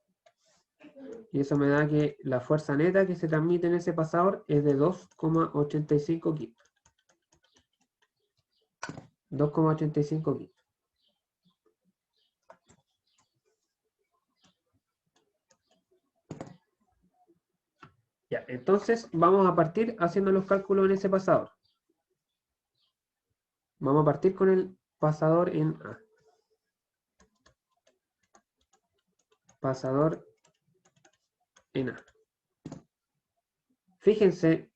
Y eso me da que la fuerza neta que se transmite en ese pasador es de 2,85 kip. 2,85 kip. Ya, entonces vamos a partir haciendo los cálculos en ese pasador. Vamos a partir con el pasador en A. Pasador en A. Fíjense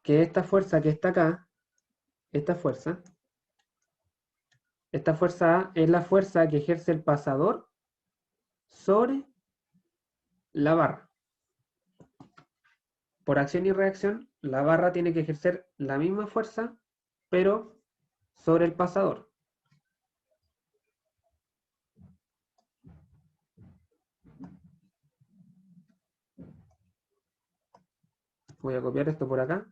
que esta fuerza que está acá, esta fuerza A es la fuerza que ejerce el pasador sobre la barra. Por acción y reacción, la barra tiene que ejercer la misma fuerza, pero sobre el pasador. Voy a copiar esto por acá.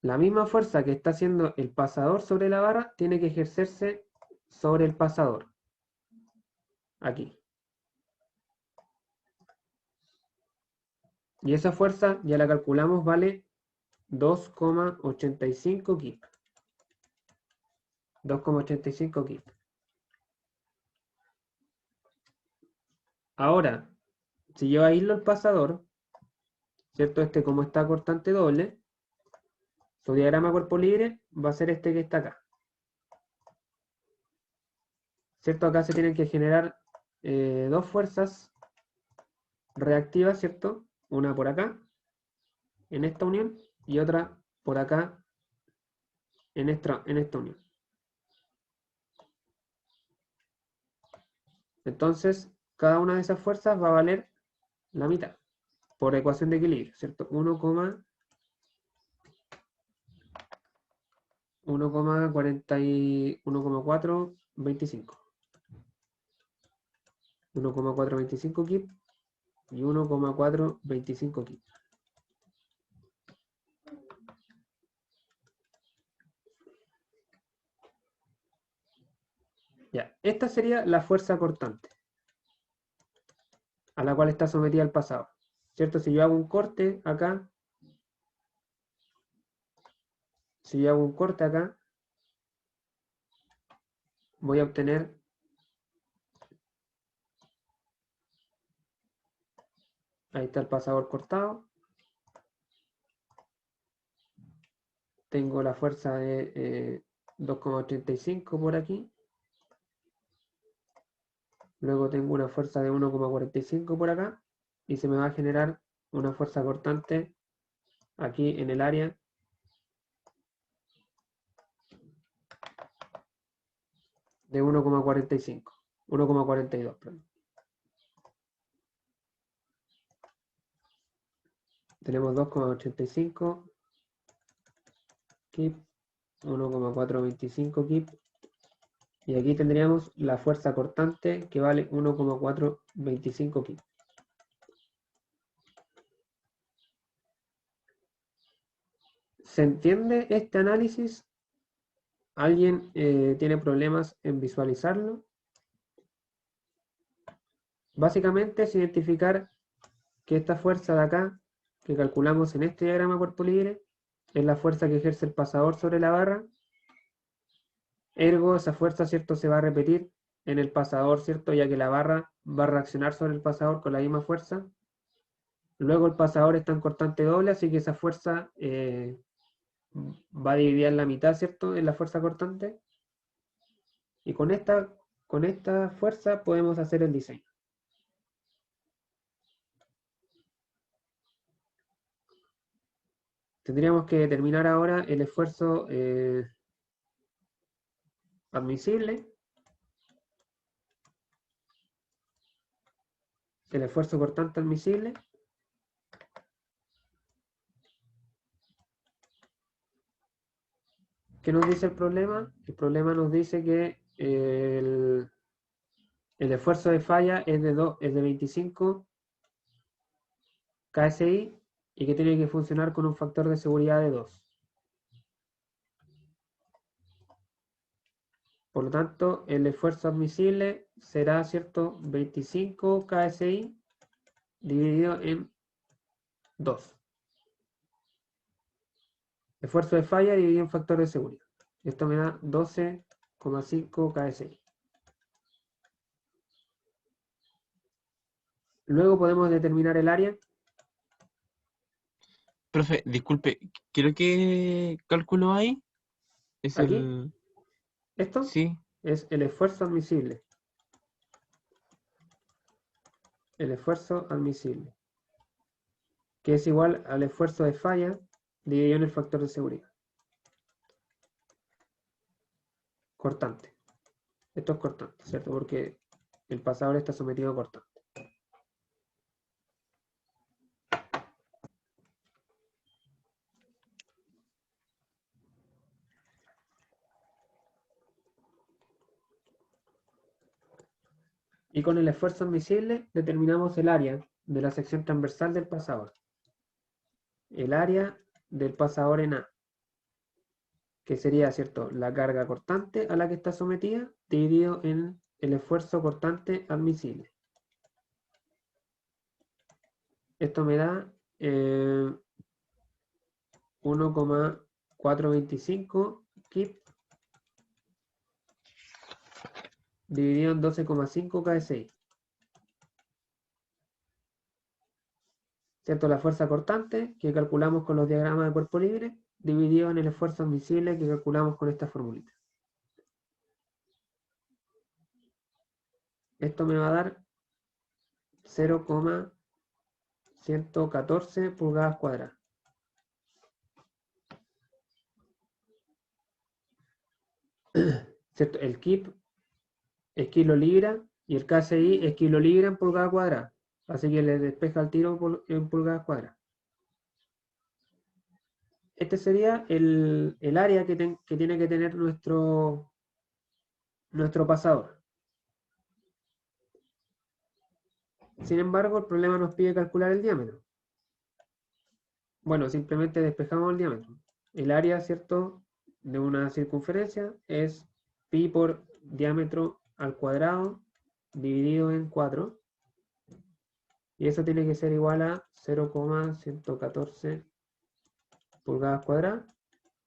La misma fuerza que está haciendo el pasador sobre la barra tiene que ejercerse sobre el pasador. Aquí. Y esa fuerza, ya la calculamos, vale 2,85 kip. 2,85 kip. Ahora, si yo aíslo el pasador, ¿cierto? Este, como está cortante doble, su diagrama cuerpo libre va a ser este que está acá. ¿Cierto? Acá se tienen que generar dos fuerzas reactivas, ¿cierto? Una por acá, en esta unión, y otra por acá, en esta unión. Entonces, cada una de esas fuerzas va a valer la mitad, por ecuación de equilibrio, ¿cierto? 1,425. 1,425 kip y 1,425 kip. Ya, esta sería la fuerza cortante. cual está sometida el pasador, ¿cierto? Si yo hago un corte acá, voy a obtener ahí está el pasador cortado. Tengo la fuerza de 2,85 por aquí. Luego tengo una fuerza de 1,45 por acá. Y se me va a generar una fuerza cortante aquí en el área de 1,45. 1,42, perdón. Tenemos 2,85 kip, 1,425 kip. Y aquí tendríamos la fuerza cortante que vale 1,425 kip. ¿Se entiende este análisis? ¿Alguien tiene problemas en visualizarlo? Básicamente es identificar que esta fuerza de acá, que calculamos en este diagrama cuerpo libre, es la fuerza que ejerce el pasador sobre la barra. Ergo, esa fuerza, ¿cierto?, se va a repetir en el pasador, ¿cierto?, ya que la barra va a reaccionar sobre el pasador con la misma fuerza. Luego el pasador está en cortante doble, así que esa fuerza va a dividir en la mitad, ¿cierto?, en la fuerza cortante. Y con esta fuerza podemos hacer el diseño. Tendríamos que determinar ahora el esfuerzo admisible, el esfuerzo cortante admisible. ¿Qué nos dice el problema? El problema nos dice que el esfuerzo de falla es de 25 KSI y que tiene que funcionar con un factor de seguridad de 2. Por lo tanto, el esfuerzo admisible será, ¿cierto?, 25 KSI dividido en 2. Esfuerzo de falla dividido en factor de seguridad. Esto me da 12,5 KSI. Luego podemos determinar el área. Profe, disculpe, creo que cálculo hay. Es Aquí, esto Sí, es el esfuerzo admisible. El esfuerzo admisible, que es igual al esfuerzo de falla dividido en el factor de seguridad. Cortante. Esto es cortante, ¿cierto? Porque el pasador está sometido a cortante. Y con el esfuerzo admisible determinamos el área de la sección transversal del pasador. El área del pasador en A, que sería, ¿cierto?, la carga cortante a la que está sometida, dividido en el esfuerzo cortante admisible. Esto me da 1,425 kip dividido en 12,5 KSI. ¿Cierto? La fuerza cortante que calculamos con los diagramas de cuerpo libre, dividido en el esfuerzo admisible que calculamos con esta formulita. Esto me va a dar 0,114 pulgadas cuadradas. ¿Cierto? El kip es kilolibra y el KSI es kilolibra en pulgada cuadrada. Así que le despeja el tiro en pulgadas cuadradas. Este sería el área que tiene que tener nuestro pasador. Sin embargo, el problema nos pide calcular el diámetro. Bueno, simplemente despejamos el diámetro. El área, ¿cierto?, de una circunferencia es pi por diámetro al cuadrado dividido en 4. Y eso tiene que ser igual a 0,114 pulgadas cuadradas.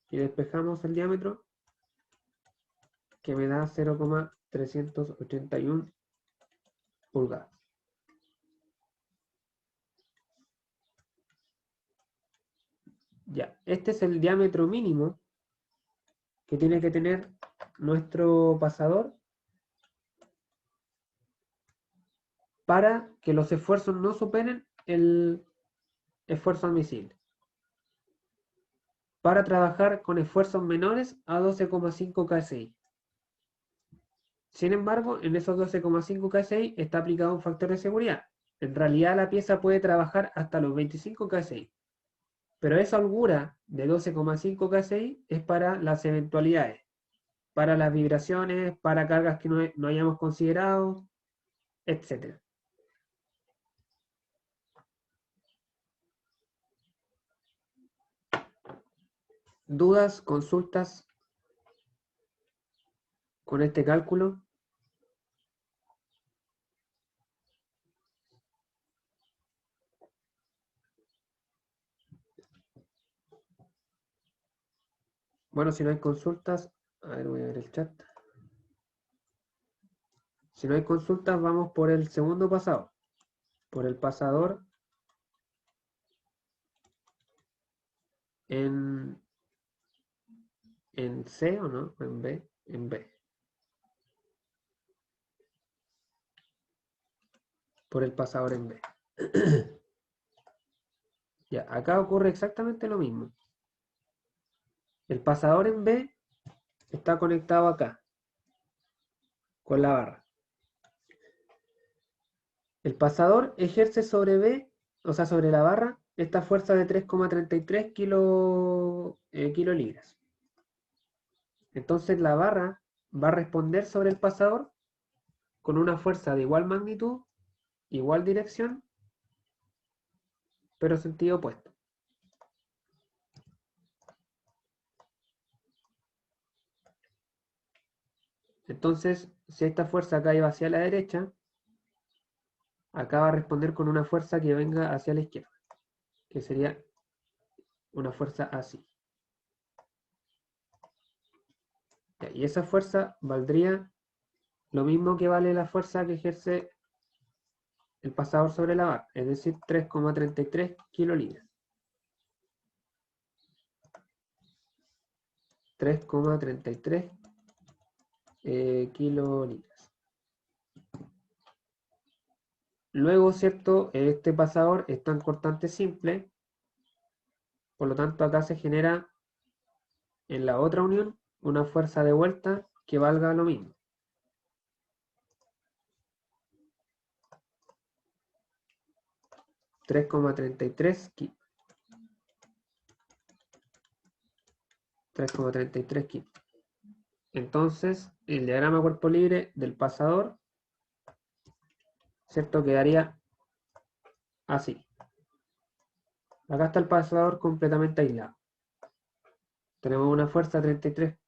Y despejamos el diámetro, que me da 0,381 pulgadas. Ya, este es el diámetro mínimo que tiene que tener nuestro pasador para que los esfuerzos no superen el esfuerzo admisible. Para trabajar con esfuerzos menores a 12,5 kSI. Sin embargo, en esos 12,5 kSI está aplicado un factor de seguridad. En realidad la pieza puede trabajar hasta los 25 kSI. Pero esa holgura de 12,5 kSI es para las eventualidades, para las vibraciones, para cargas que no hayamos considerado, etc. ¿Dudas, consultas con este cálculo? Bueno, si no hay consultas, a ver, voy a ver el chat. Si no hay consultas, vamos por el segundo pasador. Por el pasador en C, ¿o no? En B. En B. Por el pasador en B. Ya, acá ocurre exactamente lo mismo. El pasador en B está conectado acá, con la barra. El pasador ejerce sobre B, o sea, sobre la barra, esta fuerza de 3,33 kilolibras. Entonces la barra va a responder sobre el pasador con una fuerza de igual magnitud, igual dirección, pero sentido opuesto. Entonces, si esta fuerza acá iba hacia la derecha, acá va a responder con una fuerza que venga hacia la izquierda, que sería una fuerza así. Y esa fuerza valdría lo mismo que vale la fuerza que ejerce el pasador sobre la barra, es decir, 3,33 kilolibras. 3,33 kilolibras. Luego, ¿cierto? Este pasador está en cortante simple, por lo tanto acá se genera en la otra unión una fuerza de vuelta que valga lo mismo. 3,33 kilo. 3,33 kilo. Entonces, el diagrama cuerpo libre del pasador, ¿cierto? Quedaría así. Acá está el pasador completamente aislado. Tenemos una fuerza 33,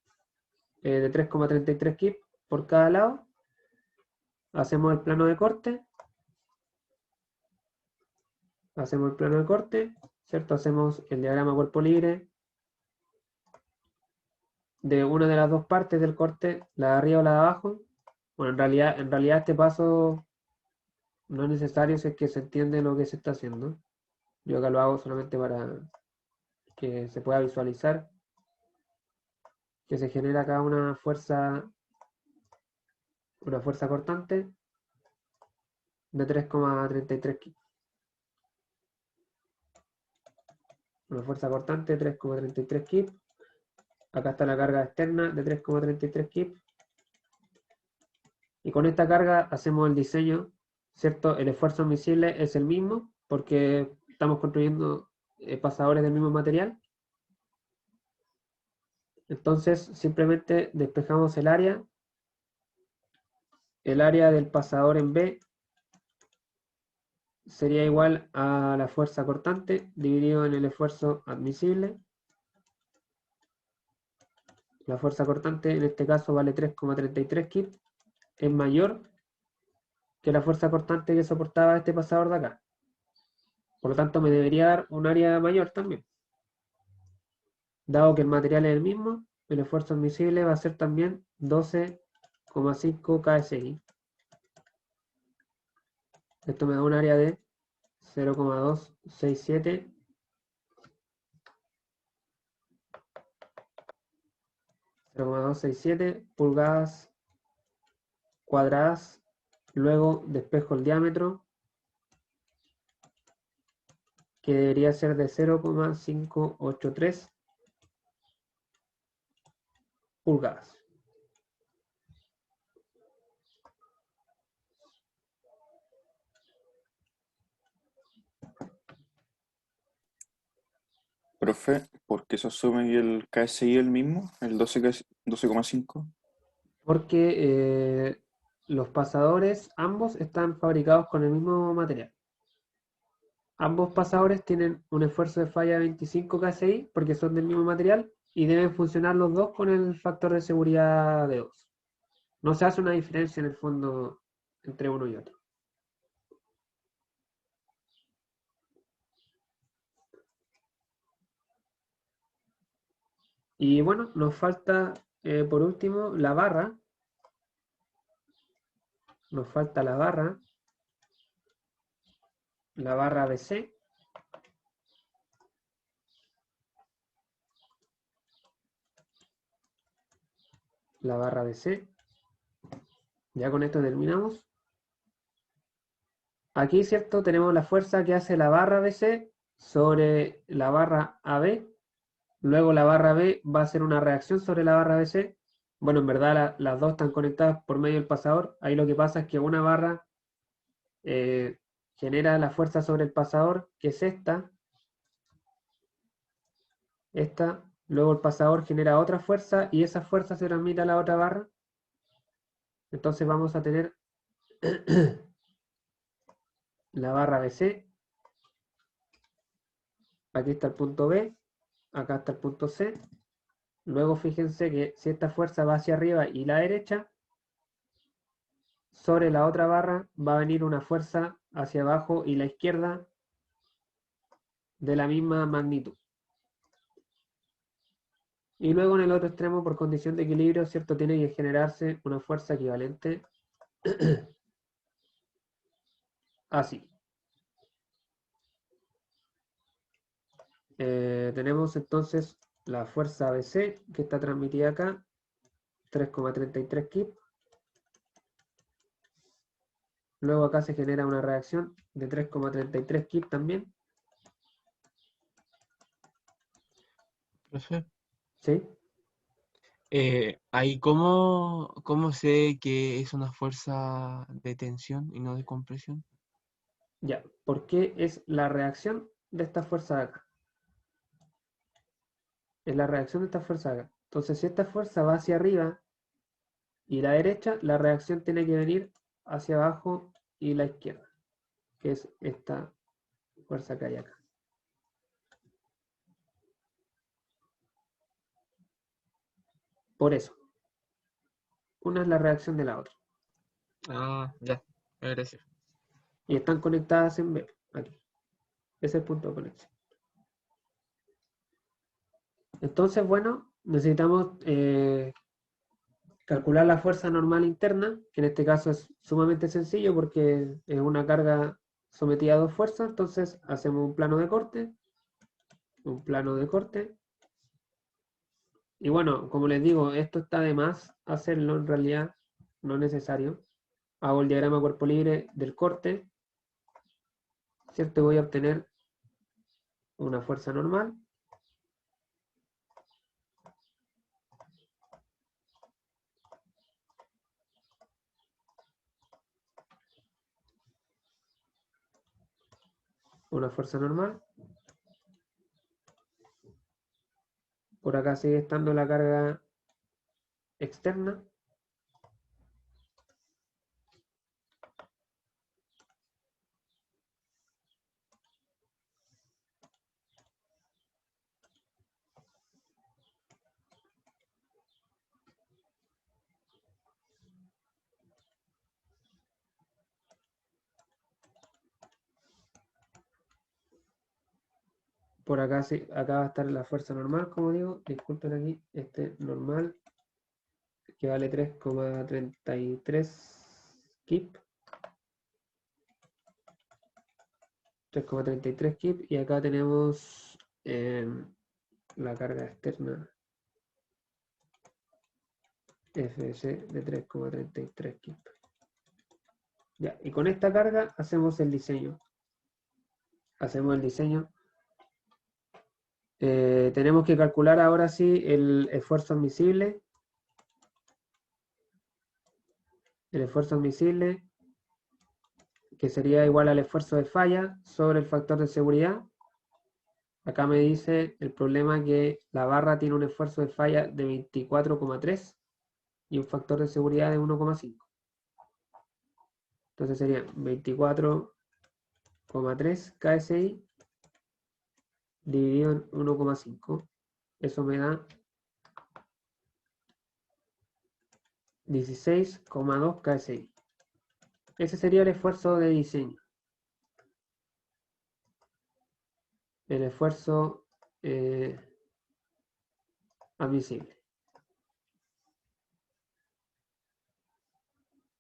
de 3,33 kip por cada lado. Hacemos el plano de corte. Hacemos el plano de corte, ¿cierto? Hacemos el diagrama cuerpo libre de una de las dos partes del corte, la de arriba o la de abajo. Bueno, en realidad este paso no es necesario si es que se entiende lo que se está haciendo. Yo acá lo hago solamente para que se pueda visualizar que se genera acá una fuerza cortante de 3,33 kg. Una fuerza cortante de 3,33 kg. Acá está la carga externa de 3,33 kg. Y con esta carga hacemos el diseño, ¿cierto? El esfuerzo admisible es el mismo porque estamos construyendo pasadores del mismo material. Entonces simplemente despejamos el área. El área del pasador en B sería igual a la fuerza cortante dividido en el esfuerzo admisible. La fuerza cortante en este caso vale 3,33 kg. Es mayor que la fuerza cortante que soportaba este pasador de acá. Por lo tanto, me debería dar un área mayor también. Dado que el material es el mismo, el esfuerzo admisible va a ser también 12,5 KSI. Esto me da un área de 0,267 pulgadas cuadradas. Luego despejo el diámetro, que debería ser de 0,583 pulgadas. Profe, ¿por qué se asume que el KSI es el mismo, el 12,5? Porque los pasadores, ambos están fabricados con el mismo material. Ambos pasadores tienen un esfuerzo de falla de 25 KSI porque son del mismo material y deben funcionar los dos con el factor de seguridad de 2. No se hace una diferencia en el fondo entre uno y otro. Y bueno, nos falta por último la barra. Nos falta la barra BC. La barra BC. Ya con esto terminamos. Aquí, ¿cierto? Tenemos la fuerza que hace la barra BC sobre la barra AB. Luego la barra B va a hacer una reacción sobre la barra BC. Bueno, en verdad las dos están conectadas por medio del pasador. Ahí lo que pasa es que una barra genera la fuerza sobre el pasador, que es esta. Luego el pasador genera otra fuerza y esa fuerza se transmite a la otra barra. Entonces vamos a tener la barra BC. Aquí está el punto B, acá está el punto C. Luego fíjense que si esta fuerza va hacia arriba y la derecha, sobre la otra barra va a venir una fuerza hacia abajo y la izquierda de la misma magnitud. Y luego en el otro extremo, por condición de equilibrio, ¿cierto? Tiene que generarse una fuerza equivalente así. Tenemos entonces la fuerza ABC que está transmitida acá, 3,33 kip. Luego acá se genera una reacción de 3,33 kip también. Profe, ¿Sí? ahí cómo sé que es una fuerza de tensión y no de compresión. Ya. ¿Por qué es la reacción de esta fuerza de acá? Es la reacción de esta fuerza de acá. Entonces, si esta fuerza va hacia arriba y la derecha, la reacción tiene que venir hacia abajo y la izquierda, que es esta fuerza que hay acá. Por eso, una es la reacción de la otra. Ah, ya, gracias. Y están conectadas en B, aquí. Ese es el punto de conexión. Entonces, bueno, necesitamos calcular la fuerza normal interna, que en este caso es sumamente sencillo porque es una carga sometida a dos fuerzas. Entonces, hacemos un plano de corte, un plano de corte. Y bueno, como les digo, esto está de más hacerlo, en realidad no es necesario. Hago el diagrama cuerpo libre del corte, ¿cierto? Voy a obtener una fuerza normal. Una fuerza normal. Por acá sigue estando la carga externa. Por acá, sí, acá va a estar la fuerza normal, como digo. Disculpen aquí, este normal, que vale 3,33 kip. 3,33 kip. Y acá tenemos la carga externa FS de 3,33 kip. Ya, y con esta carga hacemos el diseño. Hacemos el diseño. Tenemos que calcular ahora sí el esfuerzo admisible. El esfuerzo admisible, que sería igual al esfuerzo de falla sobre el factor de seguridad. Acá me dice el problema que la barra tiene un esfuerzo de falla de 24,3 y un factor de seguridad de 1,5. Entonces sería 24,3 KSI dividido en 1,5. Eso me da 16,2 KSI. Ese sería el esfuerzo de diseño. El esfuerzo admisible.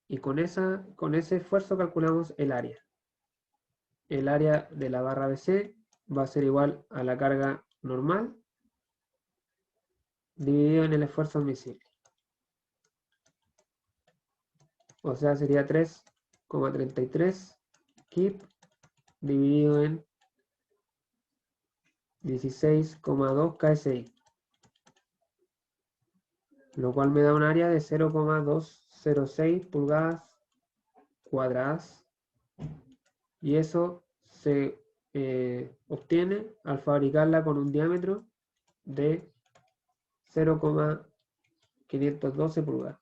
Y con ese esfuerzo calculamos el área. El área de la barra BC va a ser igual a la carga normal dividido en el esfuerzo admisible. O sea, sería 3,33 kip dividido en 16,2 KSI. Lo cual me da un área de 0,206 pulgadas cuadradas. Y eso se obtiene al fabricarla con un diámetro de 0,512 pulgadas.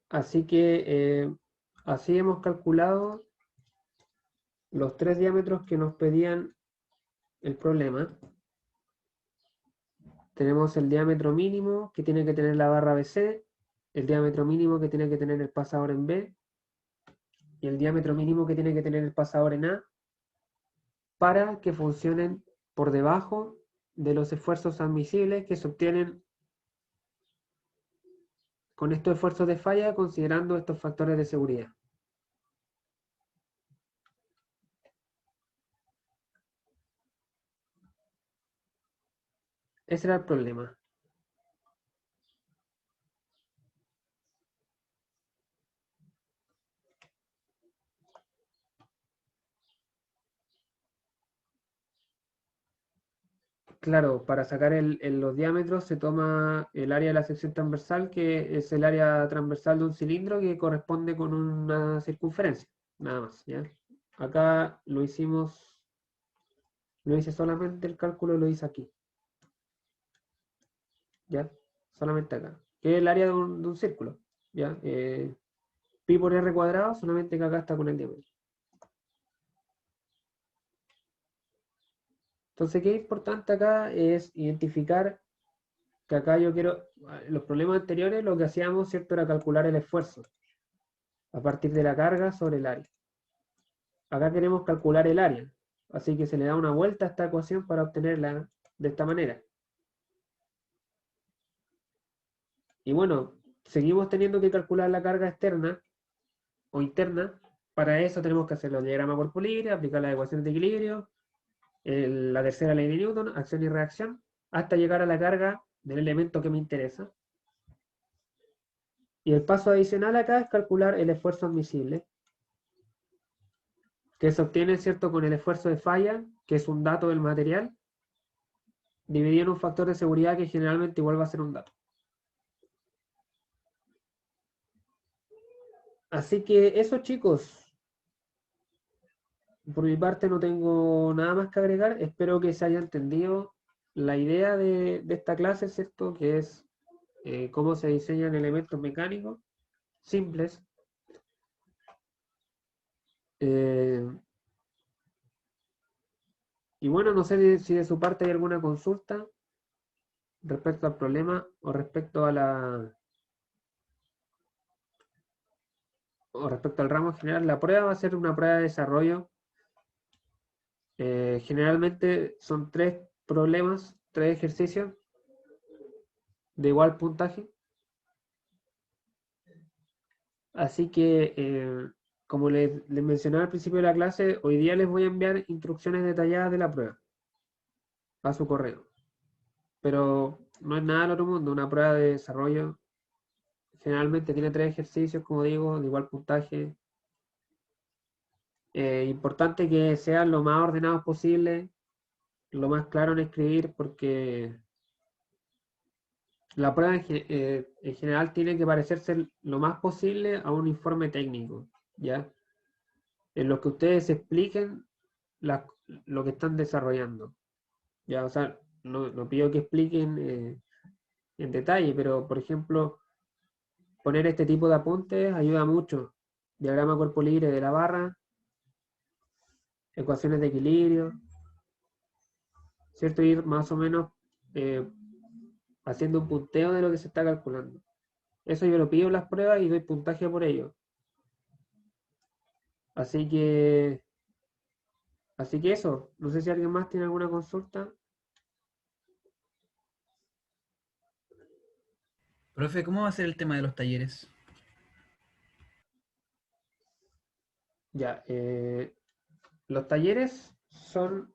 Así que así hemos calculado los 3 diámetros que nos pedían el problema. Tenemos el diámetro mínimo que tiene que tener la barra BC, el diámetro mínimo que tiene que tener el pasador en B y el diámetro mínimo que tiene que tener el pasador en A para que funcionen por debajo de los esfuerzos admisibles que se obtienen con estos esfuerzos de falla considerando estos factores de seguridad. Ese era el problema. Claro, para sacar los diámetros se toma el área de la sección transversal, que es el área transversal de un cilindro que corresponde con una circunferencia, nada más, ¿ya? Acá lo hice solamente el cálculo, lo hice aquí, ¿ya? Solamente acá, que es el área de un círculo, ¿ya? Pi por r cuadrado, solamente que acá está con el diámetro. Entonces, ¿qué es importante acá? Es identificar que acá yo quiero, los problemas anteriores lo que hacíamos, ¿cierto? Era calcular el esfuerzo a partir de la carga sobre el área. Acá queremos calcular el área, así que se le da una vuelta a esta ecuación para obtenerla de esta manera. Y bueno, seguimos teniendo que calcular la carga externa o interna. Para eso tenemos que hacer los diagramas cuerpo libre, aplicar las ecuaciones de equilibrio, la tercera ley de Newton, acción y reacción, hasta llegar a la carga del elemento que me interesa. Y el paso adicional acá es calcular el esfuerzo admisible, que se obtiene, ¿cierto?, con el esfuerzo de falla, que es un dato del material, dividido en un factor de seguridad que generalmente igual va a ser un dato. Así que eso, chicos. Por mi parte no tengo nada más que agregar. Espero que se haya entendido la idea de esta clase, ¿cierto? Que es cómo se diseñan elementos mecánicos simples. Y bueno, no sé si de su parte hay alguna consulta respecto al problema o respecto respecto al ramo en general. La prueba va a ser una prueba de desarrollo. Generalmente son 3 problemas, 3 ejercicios de igual puntaje. Así que, como les mencionaba al principio de la clase, hoy día les voy a enviar instrucciones detalladas de la prueba a su correo. Pero no es nada del otro mundo, una prueba de desarrollo. Generalmente tiene 3 ejercicios, como digo, de igual puntaje. Importante que sean lo más ordenados posible, lo más claro en escribir, porque la prueba en general tiene que parecerse lo más posible a un informe técnico, ¿ya? En lo que ustedes expliquen lo que están desarrollando, ¿ya? O sea, no pido que expliquen en detalle, pero, por ejemplo, poner este tipo de apuntes ayuda mucho. Diagrama cuerpo libre de la barra, ecuaciones de equilibrio, ¿cierto? Ir más o menos eh, haciendo un punteo de lo que se está calculando. Eso yo lo pido en las pruebas y doy puntaje por ello. Así que, así que eso. No sé si alguien más tiene alguna consulta. Profe, ¿cómo va a ser el tema de los talleres? Ya, los talleres son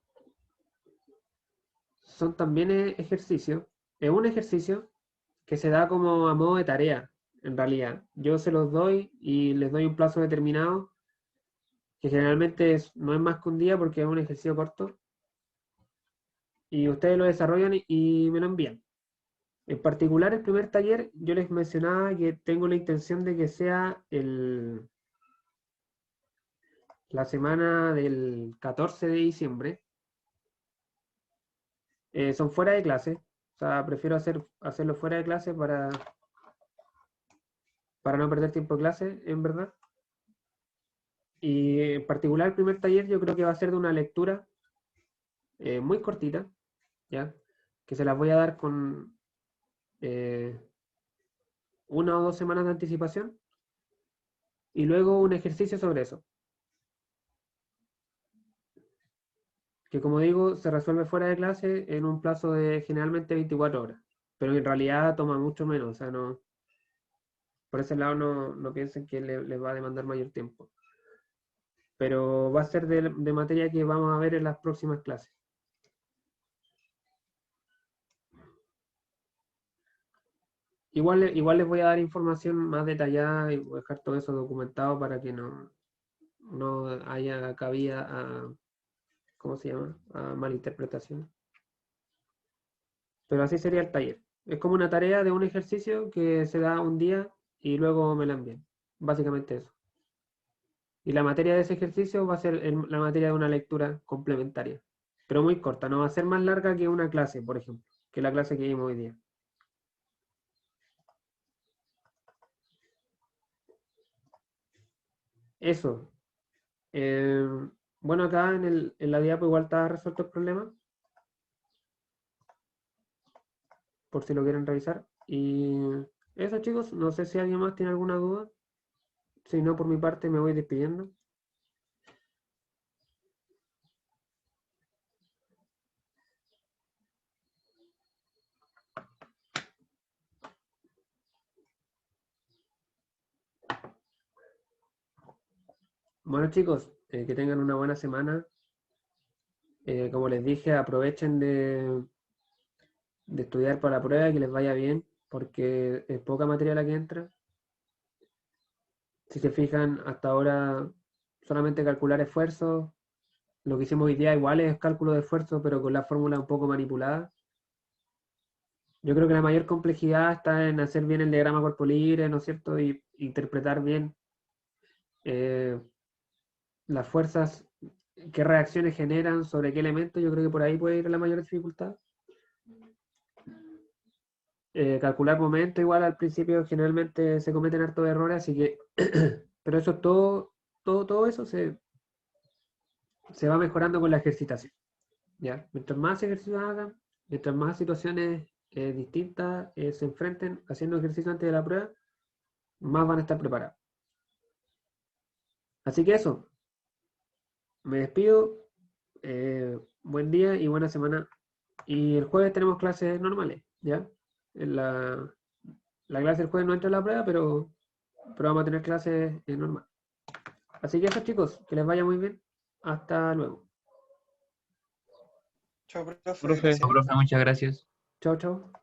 también ejercicios. Es un ejercicio que se da como a modo de tarea, en realidad. Yo se los doy y les doy un plazo determinado, que generalmente no es más que un día porque es un ejercicio corto. Y ustedes lo desarrollan y me lo envían. En particular, el primer taller, yo les mencionaba que tengo la intención de que sea la semana del 14 de diciembre. Son fuera de clase. O sea, prefiero hacerlo fuera de clase para no perder tiempo de clase, en verdad. Y en particular, el primer taller yo creo que va a ser de una lectura muy cortita, ¿ya? Que se las voy a dar con 1 o 2 semanas de anticipación. Y luego un ejercicio sobre eso. Que como digo, se resuelve fuera de clase en un plazo de generalmente 24 horas, pero en realidad toma mucho menos, o sea, no, por ese lado no piensen que les va a demandar mayor tiempo, pero va a ser de materia que vamos a ver en las próximas clases. Igual les voy a dar información más detallada y voy a dejar todo eso documentado para que no haya cabida a, ¿cómo se llama?, a malinterpretación. Pero así sería el taller. Es como una tarea de un ejercicio que se da un día y luego me la envían. Básicamente eso. Y la materia de ese ejercicio va a ser la materia de una lectura complementaria. Pero muy corta, no va a ser más larga que una clase, por ejemplo, que la clase que vimos hoy día. Eso. Eh, bueno, acá en la diapo igual está resuelto el problema, por si lo quieren revisar. Y eso, chicos, no sé si alguien más tiene alguna duda. Si no, por mi parte me voy despidiendo. Bueno, chicos, que tengan una buena semana. Como les dije, aprovechen de estudiar para la prueba y que les vaya bien, porque es poca materia la que entra. Si se fijan, hasta ahora solamente calcular esfuerzos. Lo que hicimos hoy día igual es cálculo de esfuerzo, pero con la fórmula un poco manipulada. Yo creo que la mayor complejidad está en hacer bien el diagrama cuerpo libre, ¿no es cierto? Y interpretar bien eh, las fuerzas, qué reacciones generan, sobre qué elementos. Yo creo que por ahí puede ir la mayor dificultad. Calcular momentos igual al principio generalmente se cometen hartos errores, así que, pero eso todo eso se va mejorando con la ejercitación. ¿ya? Mientras más ejercicios hagan, mientras más situaciones distintas se enfrenten haciendo ejercicio antes de la prueba, más van a estar preparados. Así que eso, me despido. Buen día y buena semana. Y el jueves tenemos clases normales, ¿ya? La clase del jueves no entra en la prueba, pero vamos a tener clases normal. Así que eso, chicos, que les vaya muy bien. Hasta luego. Chao, profe. Profe. Gracias. Profe, muchas gracias. Chao, chao.